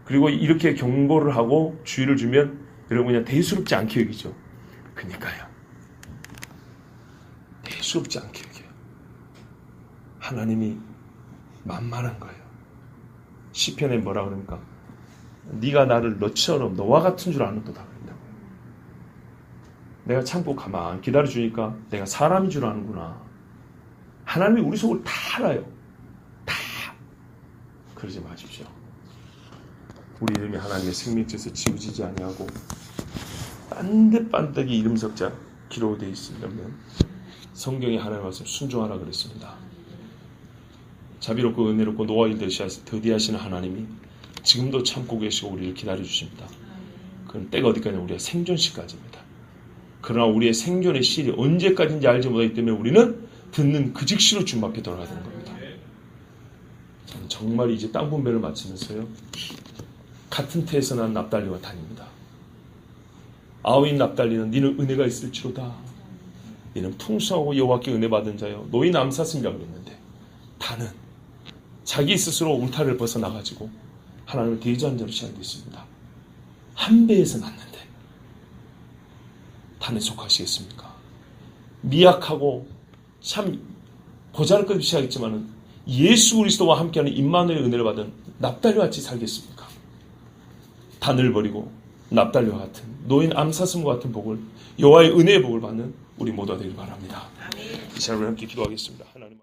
그리고 이렇게 경고를 하고 주의를 주면 여러분 그냥 대수롭지 않게 여기죠. 그러니까요. 대수롭지 않게 여겨요. 하나님이 만만한 거예요. 시편에 뭐라 그러니까 네가 나를 너처럼 너와 같은 줄 아는도다 그런다고요. 내가 참고 가만 기다려주니까 내가 사람인 줄 아는구나. 하나님이 우리 속을 다 알아요. 다. 그러지 마십시오. 우리 이름이 하나님의 생명책에서 지워지지 아니하고 반듯반듯하게 이름 석자 기록되어 있으려면 성경에 하나님 말씀 순종하라 그랬습니다. 자비롭고 은혜롭고 노하일 더디하시는 하나님이 지금도 참고 계시고 우리를 기다려주십니다. 그건 때가 어디까지냐 우리가 생존시까지입니다. 그러나 우리의 생존의 시일이 언제까지인지 알지 못하기 때문에 우리는 듣는 그 즉시로 주님 앞에 돌아가는 겁니다. 저는 정말 이제 땅 분배를 마치면서요. 같은 태에서 난 납달리와 다닙니다. 아우인 납달리는 니는 은혜가 있을지로다. 니는 풍성하고 여호와께 은혜 받은 자여 너희 남사슴이라고 그랬는데 다는 자기 스스로 울타리를 벗어나가지고 하나님을 대조한 자로 시작됐습니다. 한 배에서 났는데 단에 속하시겠습니까? 미약하고 참 보잘것없이 시작했지만은 예수 그리스도와 함께하는 임마누엘의 은혜를 받은 납달리와 같이 살겠습니까? 단을 버리고 납달리와 같은 노인 암사슴과 같은 복을 여호와의 은혜의 복을 받는 우리 모두가 되길 바랍니다. 이 시간을 함께 기도하겠습니다. 하나님.